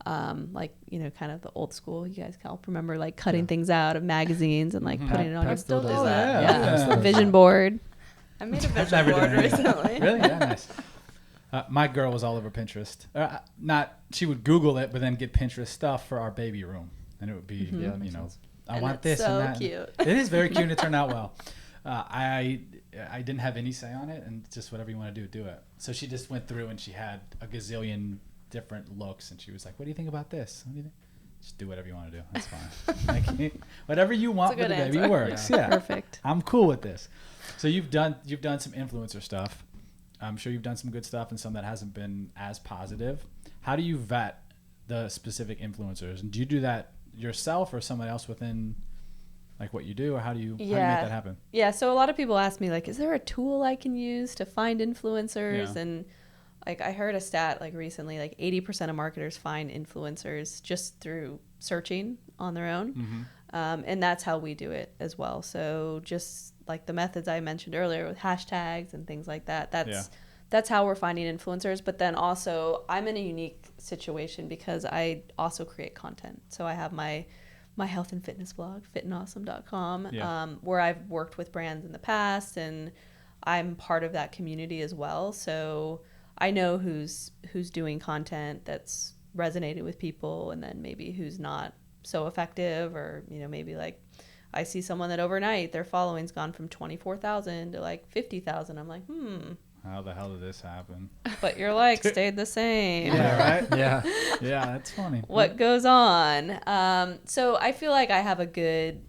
Like, you know, kind of the old school. You guys can all remember like cutting things out of magazines and like putting it on your Pat still does Oh, that. yeah. Pat still does vision that. board. I made a I've vision never board done anything. recently. Really? Yeah, nice. My girl was all over Pinterest. She would Google it, but then get Pinterest stuff for our baby room, and it would be, Yeah, that you makes know, sense. I And want it's this so and that. cute. It is very cute, and it turned out well. I didn't have any say on it, and just whatever you want to do it. So she just went through, and she had a gazillion different looks, and she was like, "What do you think about this? What do you think?" Just do whatever you want to do. That's fine. Like, whatever you want That's for a the good baby answer. works. Yeah. Perfect. I'm cool with this. So you've done some influencer stuff. I'm sure you've done some good stuff and some that hasn't been as positive. How do you vet the specific influencers? And do you do that yourself or someone else within like what you do, or how do you make that happen? Yeah, so a lot of people ask me like, is there a tool I can use to find influencers? Yeah. And like I heard a stat like recently, like 80% of marketers find influencers just through searching on their own. And that's how we do it as well. So just like the methods I mentioned earlier with hashtags and things like that, that's how we're finding influencers. But then also I'm in a unique situation because I also create content. So I have my health and fitness blog, fitandawesome.com, where I've worked with brands in the past, and I'm part of that community as well. So I know who's doing content that's resonated with people, and then maybe who's not so effective, or, you know, maybe like I see someone that overnight their following's gone from 24,000 to like 50,000. I'm like, How the hell did this happen? but your likes stayed the same. Yeah, right? Yeah. Yeah, that's funny. What goes on? So I feel like I have a good,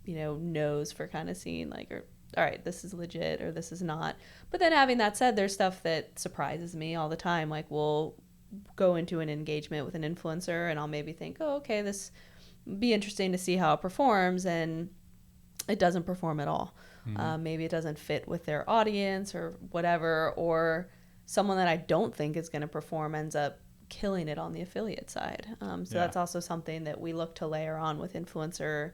you know, nose for kind of seeing like, or all right, this is legit or this is not. But then having that said, there's stuff that surprises me all the time. Like we'll go into an engagement with an influencer and I'll maybe think, oh, okay, this would be interesting to see how it performs, and it doesn't perform at all. Maybe it doesn't fit with their audience or whatever, or someone that I don't think is going to perform ends up killing it on the affiliate side. That's also something that we look to layer on with influencer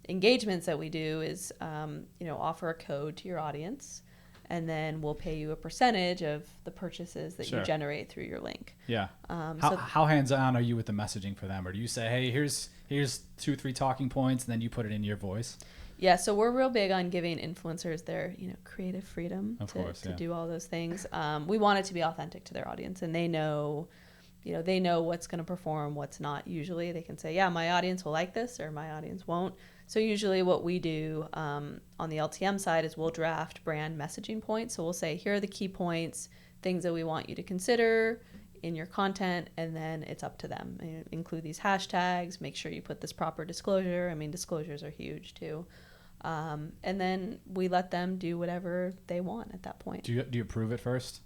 engagements that we do is, offer a code to your audience, and then we'll pay you a percentage of the purchases that you generate through your link. Yeah. How hands-on are you with the messaging for them? Or do you say, hey, here's 2-3 talking points, and then you put it in your voice? Yeah, so we're real big on giving influencers their, creative freedom to do all those things. We want it to be authentic to their audience, and they know what's going to perform, what's not. Usually they can say, yeah, my audience will like this, or my audience won't. So usually what we do on the LTM side is we'll draft brand messaging points. So we'll say, here are the key points, things that we want you to consider in your content, and then it's up to them. Include these hashtags, make sure you put this proper disclosure. I mean, disclosures are huge too. And then we let them do whatever they want at that point. Do you approve it first?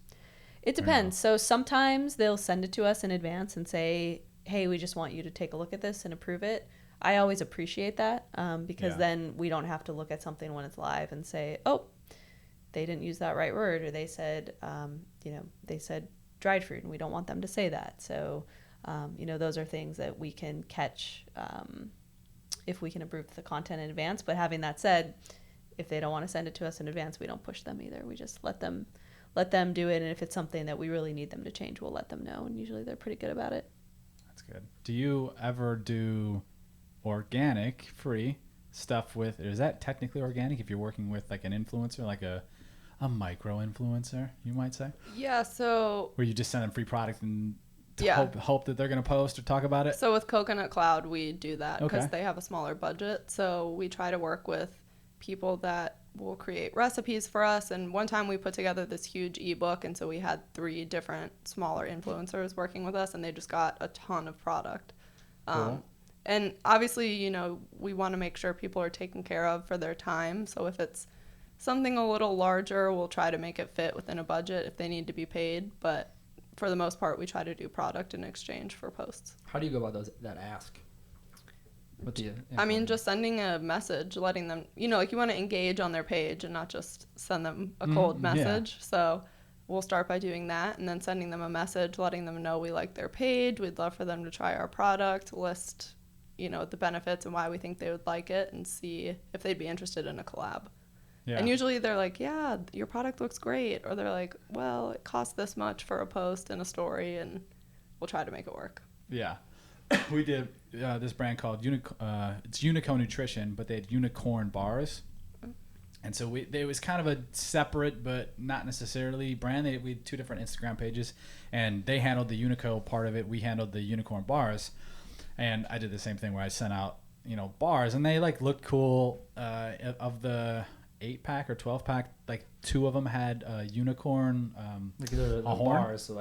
It depends. So sometimes they'll send it to us in advance and say, hey, we just want you to take a look at this and approve it. I always appreciate that because then we don't have to look at something when it's live and say, oh, they didn't use that right word, or they said, they said dried fruit, and we don't want them to say that. So, those are things that we can catch if we can approve the content in advance. But having that said, if they don't want to send it to us in advance, we don't push them either. We just let them do it. And if it's something that we really need them to change, we'll let them know. And usually they're pretty good about it. That's good. Do you ever do organic, free stuff with, is that technically organic if you're working with like an influencer, like a micro influencer, you might say? Yeah, so where you just send them free product and hope that they're going to post or talk about it? So with Coconut Cloud, we do that because they have a smaller budget. So we try to work with people that will create recipes for us. And one time we put together this huge ebook, and so we had 3 different smaller influencers working with us, and they just got a ton of product. Cool. And obviously, we want to make sure people are taken care of for their time. So if it's something a little larger, we'll try to make it fit within a budget if they need to be paid. But for the most part, we try to do product in exchange for posts. How do you go about that ask? Just sending a message, letting them, you want to engage on their page and not just send them a cold message. Yeah. So we'll start by doing that, and then sending them a message, letting them know we like their page. We'd love for them to try our product, list the benefits and why we think they would like it, and see if they'd be interested in a collab. Yeah. And usually they're like, yeah, your product looks great. Or they're like, well, it costs this much for a post and a story, and we'll try to make it work. Yeah. We did this brand called it's Unico Nutrition, but they had unicorn bars. And so it was kind of a separate but not necessarily brand. We had 2 different Instagram pages, and they handled the Unico part of it. We handled the unicorn bars. And I did the same thing where I sent out, bars, and they looked cool. Of the 8-pack or 12-pack, 2 of them had a unicorn, a horn. Bars, so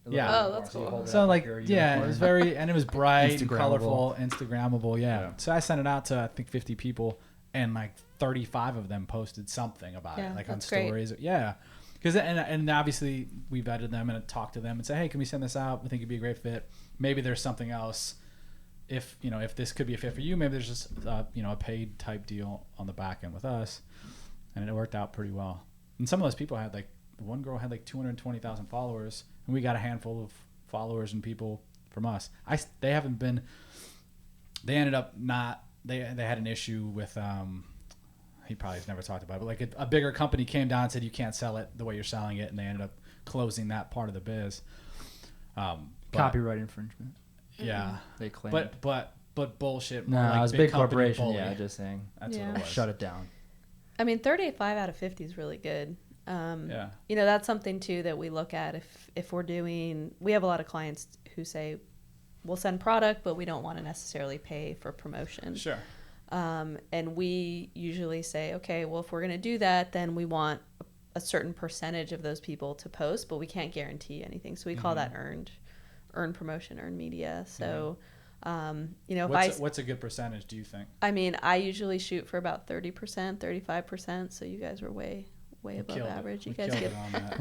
Oh, that's cool. So it was very, and it was bright and colorful, Instagrammable. Yeah. So I sent it out to I think 50 people, and 35 of them posted something about it, on stories. Great. Yeah. Because and obviously we vetted them and talked to them and say, hey, can we send this out? We think it'd be a great fit. Maybe there's something else. If this could be a fit for you, maybe there's just a paid type deal on the back end with us, and it worked out pretty well. And some of those people had one girl had 220,000 followers, and we got a handful of followers and people from us. They ended up not. They had an issue with he probably has never talked about it, but a bigger company came down and said you can't sell it the way you're selling it, and they ended up closing that part of the biz. Copyright infringement. Yeah, they claim. But bullshit. No, it was a big corporation. Bully. Yeah, just saying. That's what it was. Shut it down. 35 out of 50 is really good. That's something too that we look at if we're doing. We have a lot of clients who say, we'll send product, but we don't want to necessarily pay for promotion. Sure. And we usually say, okay, well, if we're going to do that, then we want a certain percentage of those people to post, but we can't guarantee anything. So we call that earned promotion, earned media. So, what's a good percentage, do you think? I usually shoot for about 30%, 35%. So you guys were way above average. You guys get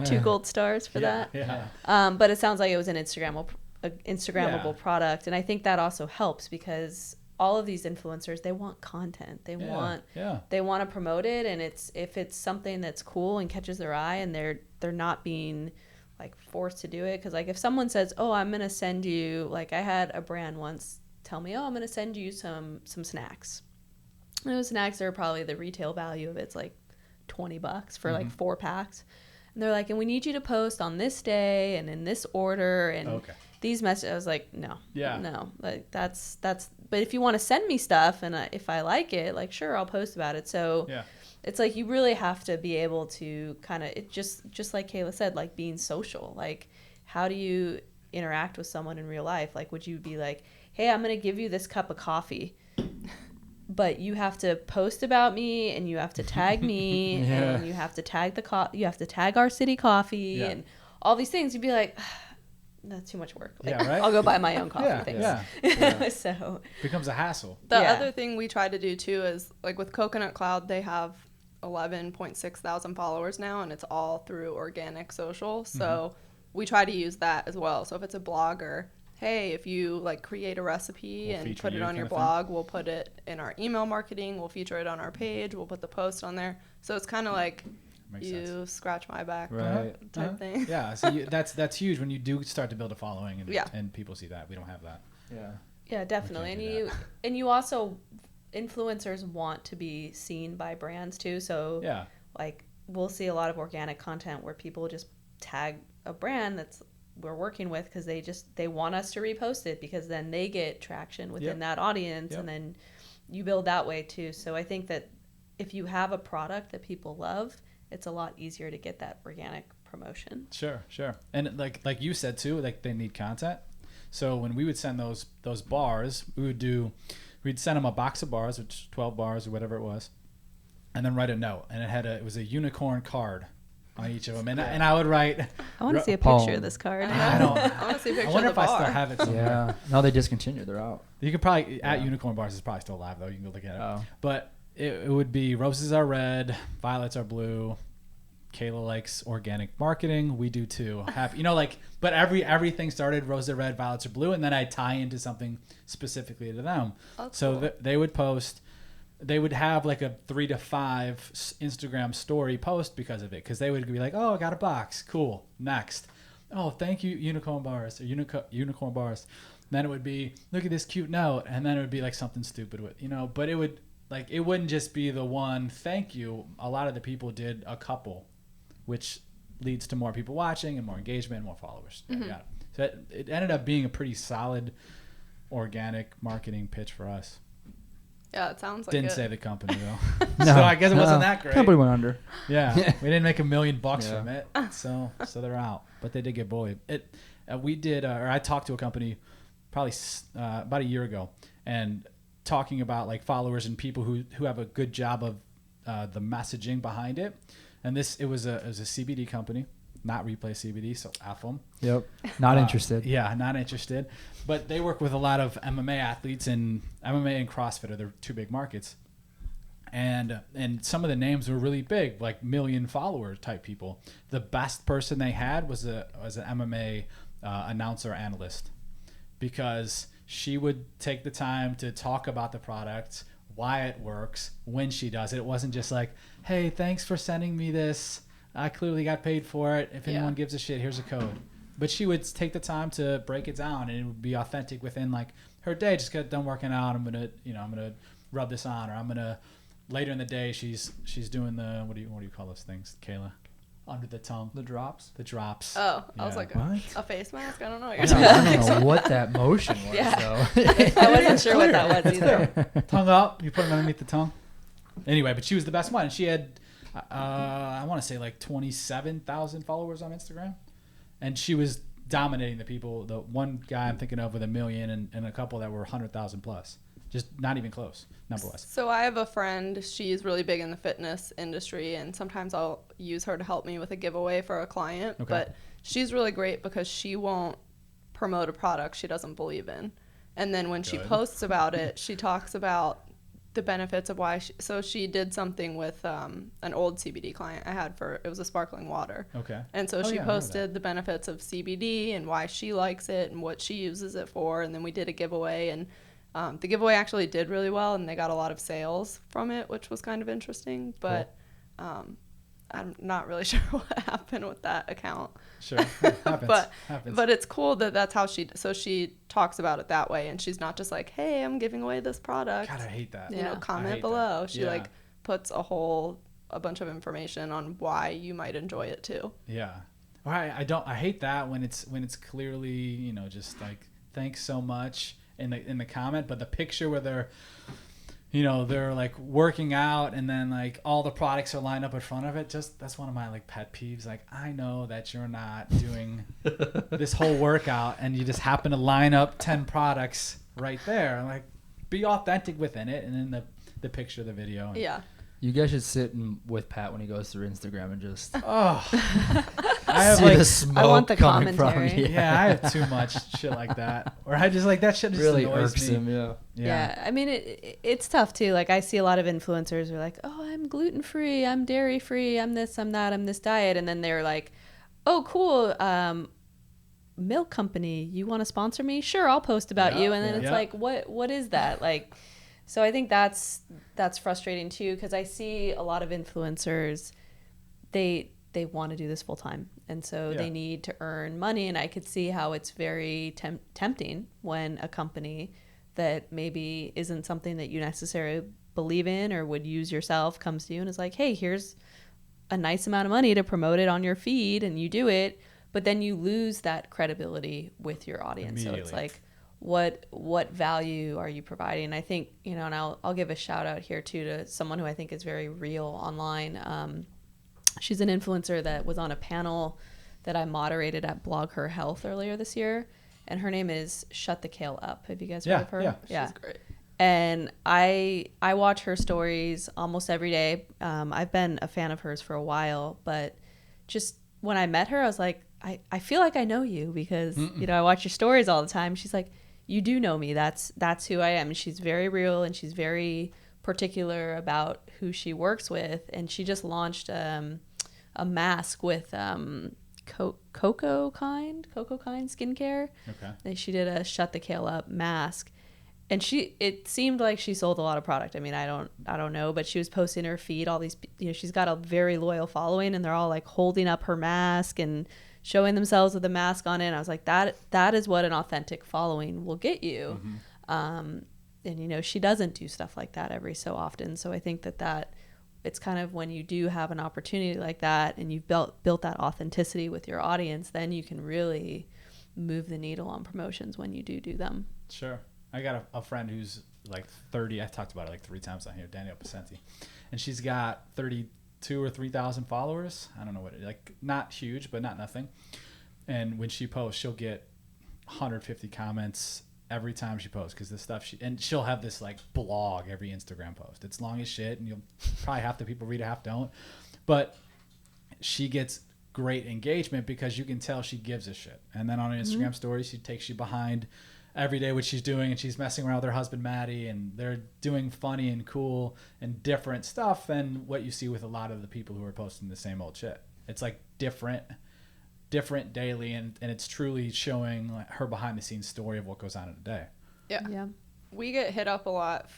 2 gold stars for that. Yeah. But it sounds like it was an Instagrammable product. And I think that also helps because all of these influencers, they want content. They want to promote it, and if it's something that's cool and catches their eye, and they're not being like forced to do it. Because like if someone says, oh, I'm gonna send you, like I had a brand once tell me, oh, I'm gonna send you some snacks. And those snacks are probably, the retail value of it's like $20 for like 4 packs. And they're like, and we need you to post on this day and in this order and these messages. I was like, no, like that's. But if you want to send me stuff and if I like it, like sure, I'll post about it. So it's like you really have to be able to kind of, it just like Kayla said, like being social. Like how do you interact with someone in real life? Like would you be like, hey, I'm gonna give you this cup of coffee, but you have to post about me and you have to tag me and you have to tag you have to tag our city coffee and all these things. You'd be like, that's too much work. Like, I'll go buy my own coffee. So becomes a hassle. The other thing we try to do too is like with Coconut Cloud, they have 11.6 thousand followers now, and it's all through organic social. So we try to use that as well. So if it's a blogger, hey, if you like create a recipe and put it on your blog, we'll put it in our email marketing, we'll feature it on our page, we'll put the post on there. So it's kind of like scratch my back type thing. Yeah, so that's huge when you do start to build a following and people see that. We don't have that. Yeah, definitely. And you also, influencers want to be seen by brands too. So like we'll see a lot of organic content where people just tag a brand that's we're working with because they want us to repost it because then they get traction within that audience and then you build that way too. So I think that if you have a product that people love, it's a lot easier to get that organic promotion. Sure. And like you said too, like they need content. So when we would send those bars, we'd send them a box of bars, which 12 bars or whatever it was, and then write a note, and it was a unicorn card on each of them, and I would write. I want to see a picture of this card. I want to see a picture. I wonder of the if bar. I still have it somewhere. Yeah, no, they discontinued. They're out. You could probably at Unicorn Bars is probably still alive though. You can go look at it. But it would be roses are red, violets are blue. Kayla likes organic marketing. We do too. But everything started roses are red, violets are blue, and then I tie into something specifically to them. So cool. They would post. They would have like a 3 to 5 Instagram story post because of it. Because they would be like, "Oh, I got a box. Cool. Next. Oh, thank you, Unicorn Bars or Unicorn Bars." And then it would be, "Look at this cute note," and then it would be like something stupid with But it would it wouldn't just be the one thank you. A lot of the people did a couple, which leads to more people watching and more engagement and more followers. So it ended up being a pretty solid organic marketing pitch for us. Yeah, it sounds like Didn't it. say the company though. So I guess it wasn't that great. Company went under. Yeah, we didn't make $1 million from it, so they're out. But they did get bullied. I talked to a company probably about a year ago, and talking about like followers and people who have a good job of the messaging behind it. And it was a CBD company, not Replay CBD, so F them. Yep. Not interested. Yeah, not interested. But they work with a lot of MMA athletes, and MMA and CrossFit are their 2 big markets. And some of the names were really big, like million follower type people. The best person they had was an MMA announcer analyst, because she would take the time to talk about the product, why it works, when she does it. It wasn't just like, hey, thanks for sending me this. I clearly got paid for it. If anyone gives a shit, here's a code. But she would take the time to break it down, and it would be authentic within like her day. Just got done working out. I'm gonna rub this on, or I'm gonna later in the day she's doing the what do you call those things, Kayla? Under the tongue. The drops. The drops. Oh, I was like, What? a face mask? I don't know what I you're talking don't about. know what that motion was though. I wasn't sure what that was either. Tongue up. You put them underneath the tongue. Anyway, but she was the best one. She had, I want to say like 27,000 followers on Instagram. And she was dominating the people. The one guy I'm thinking of with 1 million and a couple that were 100,000 plus. Just not even close, number-wise. So I have a friend. She's really big in the fitness industry, and sometimes I'll use her to help me with a giveaway for a client. Okay. But she's really great because she won't promote a product she doesn't believe in. And then when she posts about it, she talks about the benefits of why. So she did something with an old CBD client I had it was a sparkling water. Okay. And so she posted the benefits of CBD and why she likes it and what she uses it for. And then we did a giveaway, and The giveaway actually did really well, and they got a lot of sales from it, which was kind of interesting. But I'm not really sure what happened with that account. Sure, happens. Happens. But it's cool that that's how she talks about it that way, and she's not just like, hey, I'm giving away this product. God, I hate that. You know, Yeah. comment hate below. that. She Yeah. like puts a bunch of information on why you might enjoy it too. Yeah. I hate that when it's clearly, you know, just like thanks so much in the comment, but the picture where they're like working out and then like all the products are lined up in front of it, just that's one of my like pet peeves. Like, I know that you're not doing this whole workout and you just happen to line up 10 products right there. Like, be authentic within it and then the picture of the video. Yeah. You guys should sit with Pat when he goes through Instagram and just Oh. I have see like the smoke I want the coming from commentary. you. yeah, I have too much shit like that. Or I just like that shit just really annoys irks me. him. Yeah. Yeah. I mean, it's tough too. Like, I see a lot of influencers who are like, oh, I'm gluten free, I'm dairy free, I'm this, I'm that, I'm this diet. And then they're like, oh, cool. Milk company, you want to sponsor me? Sure, I'll post about you. And then it's Yeah. like, what is that? Like, so I think that's frustrating too, because I see a lot of influencers, they want to do this full time, and so Yeah. they need to earn money. And I could see how it's very tempting when a company that maybe isn't something that you necessarily believe in or would use yourself comes to you and is like, hey, here's a nice amount of money to promote it on your feed, and you do it, but then you lose that credibility with your audience. So it's Immediately. like, what value are you providing? I think, you know, and I'll give a shout out here too to someone who I think is very real online. She's an influencer that was on a panel that I moderated at Blog Her Health earlier this year, and her name is Shut the Kale Up. Have you guys heard of her? Yeah. She's great. And I watch her stories almost every day. I've been a fan of hers for a while, but just when I met her, I was like, I feel like I know you because, you know, I watch your stories all the time. She's like, you do know me. That's who I am. And she's very real, and she's very particular about who she works with. And she just launched a mask with Cocoa Kind skincare. Okay. And she did a Shut the Kale Up mask. And it seemed like she sold a lot of product. I mean, I don't know, but she was posting her feed, all these, you know, she's got a very loyal following, and they're all like holding up her mask and showing themselves with the mask on it. And I was like, that is what an authentic following will get you. And, you know, she doesn't do stuff like that every so often. So I think that it's kind of when you do have an opportunity like that and you've built that authenticity with your audience, then you can really move the needle on promotions when you do them. Sure. I got a friend who's like 30. I talked about it like 3 times on here, Danielle Pacenti. And she's got 32 or 3,000 followers. I don't know what, like not huge, but not nothing. And when she posts, she'll get 150 comments every time she posts, because the stuff she'll have this like blog every Instagram post. It's long as shit, and you'll probably half the people read it, half don't. But she gets great engagement because you can tell she gives a shit. And then on her Instagram story, she takes you behind every day what she's doing, and she's messing around with her husband Maddie, and they're doing funny and cool and different stuff than what you see with a lot of the people who are posting the same old shit. It's like different daily, and it's truly showing like her behind the scenes story of what goes on in a day. Yeah. We get hit up a lot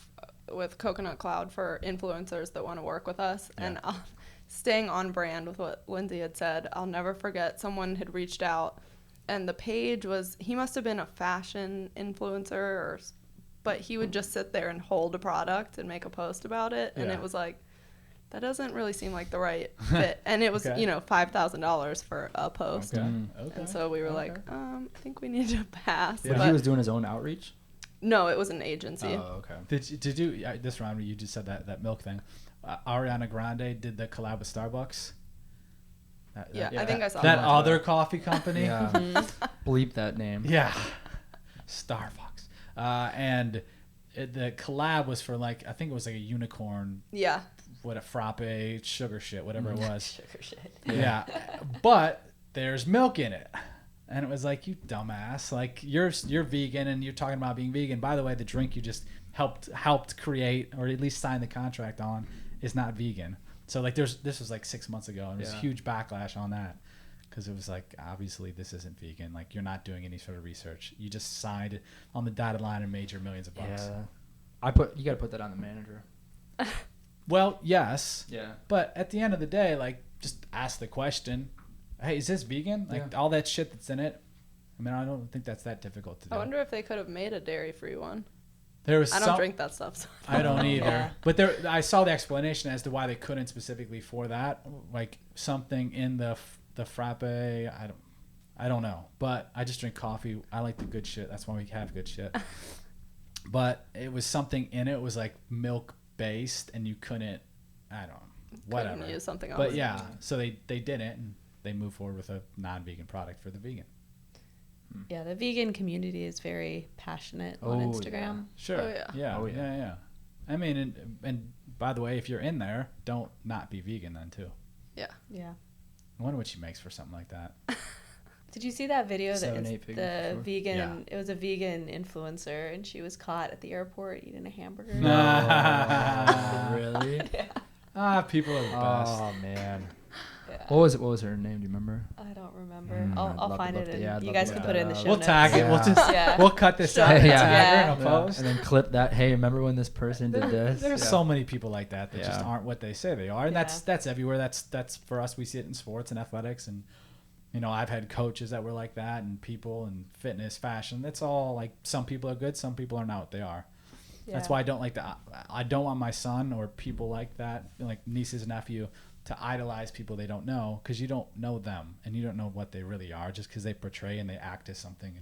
with Coconut Cloud for influencers that want to work with us. Yeah. And staying on brand with what Lindsay had said, I'll never forget someone had reached out, and the page was, he must have been a fashion influencer, but he would just sit there and hold a product and make a post about it. And Yeah. it was like, that doesn't really seem like the right fit. And it was, Okay. you know, $5,000 for a post. Okay. And so we were like, I think we need to pass. Yeah. But he was doing his own outreach. No, it was an agency. Oh, okay. Did you this round you just said that milk thing? Ariana Grande did the collab with Starbucks. Yeah, I think I saw that that. other coffee company. Yeah. Bleep that name. Yeah. Starbucks. And the collab was for like, I think it was like a unicorn, Yeah. what a frappe, sugar shit, whatever it was. Sugar shit. Yeah. But there's milk in it. And it was like, you dumbass. Like you're vegan and you're talking about being vegan. By the way, the drink you just helped create, or at least sign the contract on, is not vegan. So like this was like 6 months ago, and there's Yeah. huge backlash on that. because it was like, obviously this isn't vegan. Like, you're not doing any sort of research. You just signed on the dotted line and made your millions of bucks. Yeah. You got to put that on the manager. Well, yes. Yeah. But at the end of the day, like, just ask the question, hey, is this vegan? Like, all that shit that's in it. I mean, I don't think that's that difficult to do. I wonder if they could have made a dairy-free one. There was I don't drink that stuff. So I don't either. Yeah. But I saw the explanation as to why they couldn't specifically for that. Like, something in the frappe. I don't know. But I just drink coffee. I like the good shit. That's why we have good shit. But it was something in it. It was like milk based, and you couldn't. I don't know. Whatever. couldn't use something else. But yeah, so they didn't, and they moved forward with a non-vegan product for the vegan. Yeah, the vegan community is very passionate Oh, on yeah. Instagram. Sure. Oh, yeah. Yeah. Oh, yeah. yeah. I mean, and by the way, if you're in there, don't not be vegan then too. Yeah. Yeah. I wonder what she makes for something like that. Did you see that video? 7-8 figures, The sure. vegan. Yeah. It was a vegan influencer, and she was caught at the airport eating a hamburger. Oh, really? People are the best. Oh man. Yeah. What was her name? Do you remember? I don't remember. I'd I'll love to find look it, that- and yeah, I'd you love guys to can look put it in that the up. show We'll notes. tag it. We'll just Yeah. we'll cut this Sure. out. Yeah. Tag her in a Yeah. post. And then clip that. Hey, remember when this person did this? There's Yeah. so many people like that that just Yeah. aren't what they say they are, and Yeah. that's everywhere. That's for us. We see it in sports and athletics, and I've had coaches that were like that, and people and fitness, fashion. It's all like, some people are good, some people are not what they are. That's Yeah. why I don't like that. I don't want my son or people like that, like nieces and nephew, to idolize people they don't know, because you don't know them and you don't know what they really are. Just because they portray and they act as something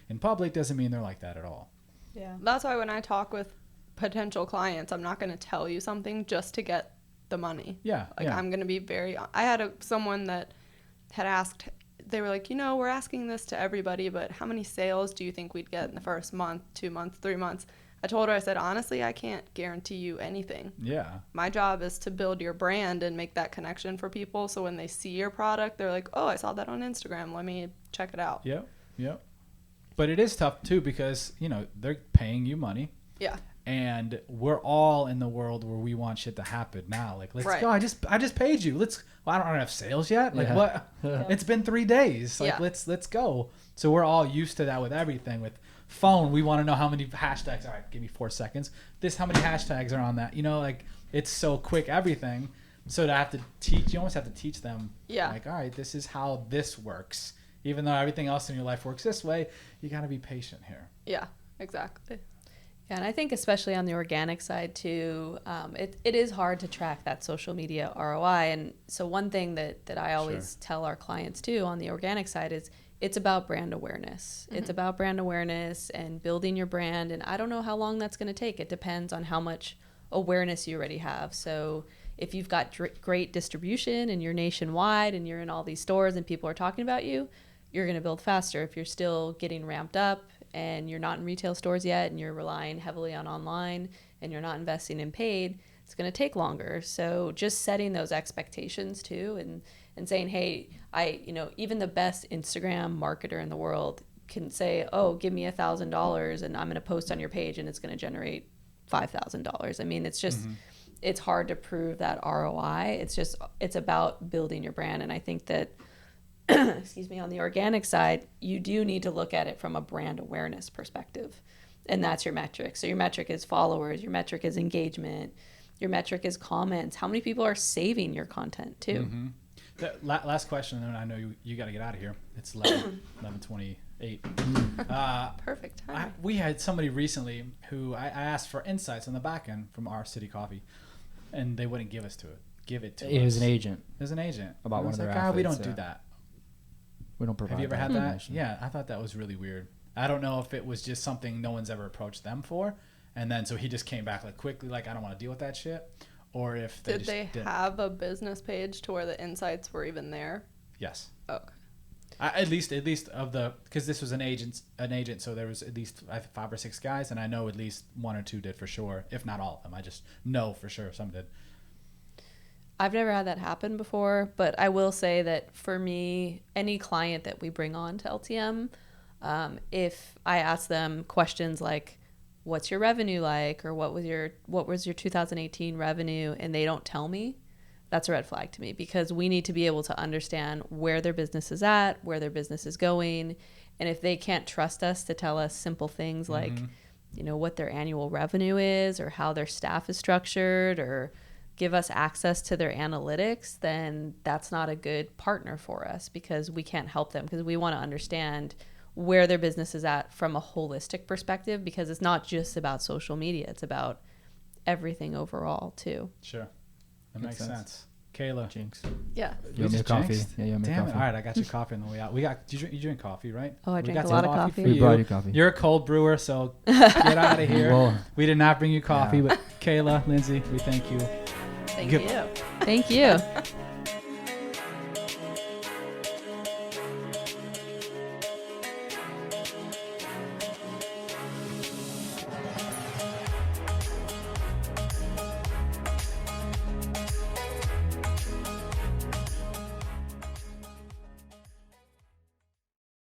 in public doesn't mean they're like that at all. Yeah. That's why when I talk with potential clients, I'm not going to tell you something just to get the money. Yeah, Like, yeah. I'm going to be very. I had someone that had asked. They were like, we're asking this to everybody, but how many sales do you think we'd get in the first month, 2 months, 3 months? I told her, I said, honestly, I can't guarantee you anything. Yeah. My job is to build your brand and make that connection for people. So when they see your product, they're like, oh, I saw that on Instagram. Let me check it out. Yep. But it is tough too, because they're paying you money. Yeah. And we're all in the world where we want shit to happen now. Like, let's Right. go. I just paid you. Well, I don't have sales yet. Like, Yeah. what? Yeah. It's been 3 days. Like, Yeah. let's go. So we're all used to that with everything. With phone, we want to know how many hashtags. All right, give me 4 seconds. How many hashtags are on that? Like, it's so quick, everything. So to have to teach, you almost have to teach them. Yeah. Like, all right, this is how this works. Even though everything else in your life works this way, you got to be patient here. Yeah, exactly. Yeah, and I think especially on the organic side too, it is hard to track that social media ROI. And so one thing that I always tell our clients too on the organic side is it's about brand awareness. Mm-hmm. It's about brand awareness and building your brand. And I don't know how long that's going to take. It depends on how much awareness you already have. So if you've got great distribution and you're nationwide and you're in all these stores and people are talking about you, you're going to build faster. If you're still getting ramped up and you're not in retail stores yet and you're relying heavily on online and you're not investing in paid, it's going to take longer. So just setting those expectations too, and saying, hey, even the best Instagram marketer in the world can say, oh, give me $1,000 and I'm going to post on your page and it's going to generate $5,000. I mean, it's just, it's hard to prove that ROI. It's about building your brand. And I think that, excuse me, on the organic side, you do need to look at it from a brand awareness perspective. And that's your metric. So your metric is followers, your metric is engagement, your metric is comments. How many people are saving your content too? Mm-hmm. Last question, and then I know you got to get out of here. It's 11:28. Perfect timing. We had somebody recently who I asked for insights on the back end from our City Coffee, and they wouldn't give it to us. It was an agent. It was an agent. About And I one was of their like, we don't athletes, do yeah. that. We don't provide. Have you ever had that? information. Yeah, I thought that was really weird. I don't know if it was just something no one's ever approached them for, and then so he just came back like quickly, like, I don't want to deal with that shit, or if they Did just they didn't. have a business page to where the insights were even there? Yes. Okay. At least of the, because this was an agent, so there was at least 5 or 6 guys, and I know at least 1 or 2 did for sure, if not all of them. I just know for sure some did. I've never had that happen before, but I will say that for me, any client that we bring on to LTM, if I ask them questions like, what's your revenue like? Or what was your 2018 revenue? And they don't tell me, that's a red flag to me, because we need to be able to understand where their business is at, where their business is going. And if they can't trust us to tell us simple things like, you know, what their annual revenue is or how their staff is structured or give us access to their analytics, then that's not a good partner for us, because we can't help them, because we want to understand where their business is at from a holistic perspective, because it's not just about social media. It's about everything overall too. Sure. That Makes makes sense. sense. Kayla. Jinx. Yeah. You owe me a just coffee. jinxed? Yeah, you owe me a Damn it. coffee. All right, I got you coffee on the way out. You drink coffee, right? Oh, I We drink got a some lot of coffee. for We you. brought you coffee. You're a cold brewer, so get out of here. Well, We did not bring you coffee, Yeah. but Kayla, Lindsay, we thank you. Thank Good. you. Thank you.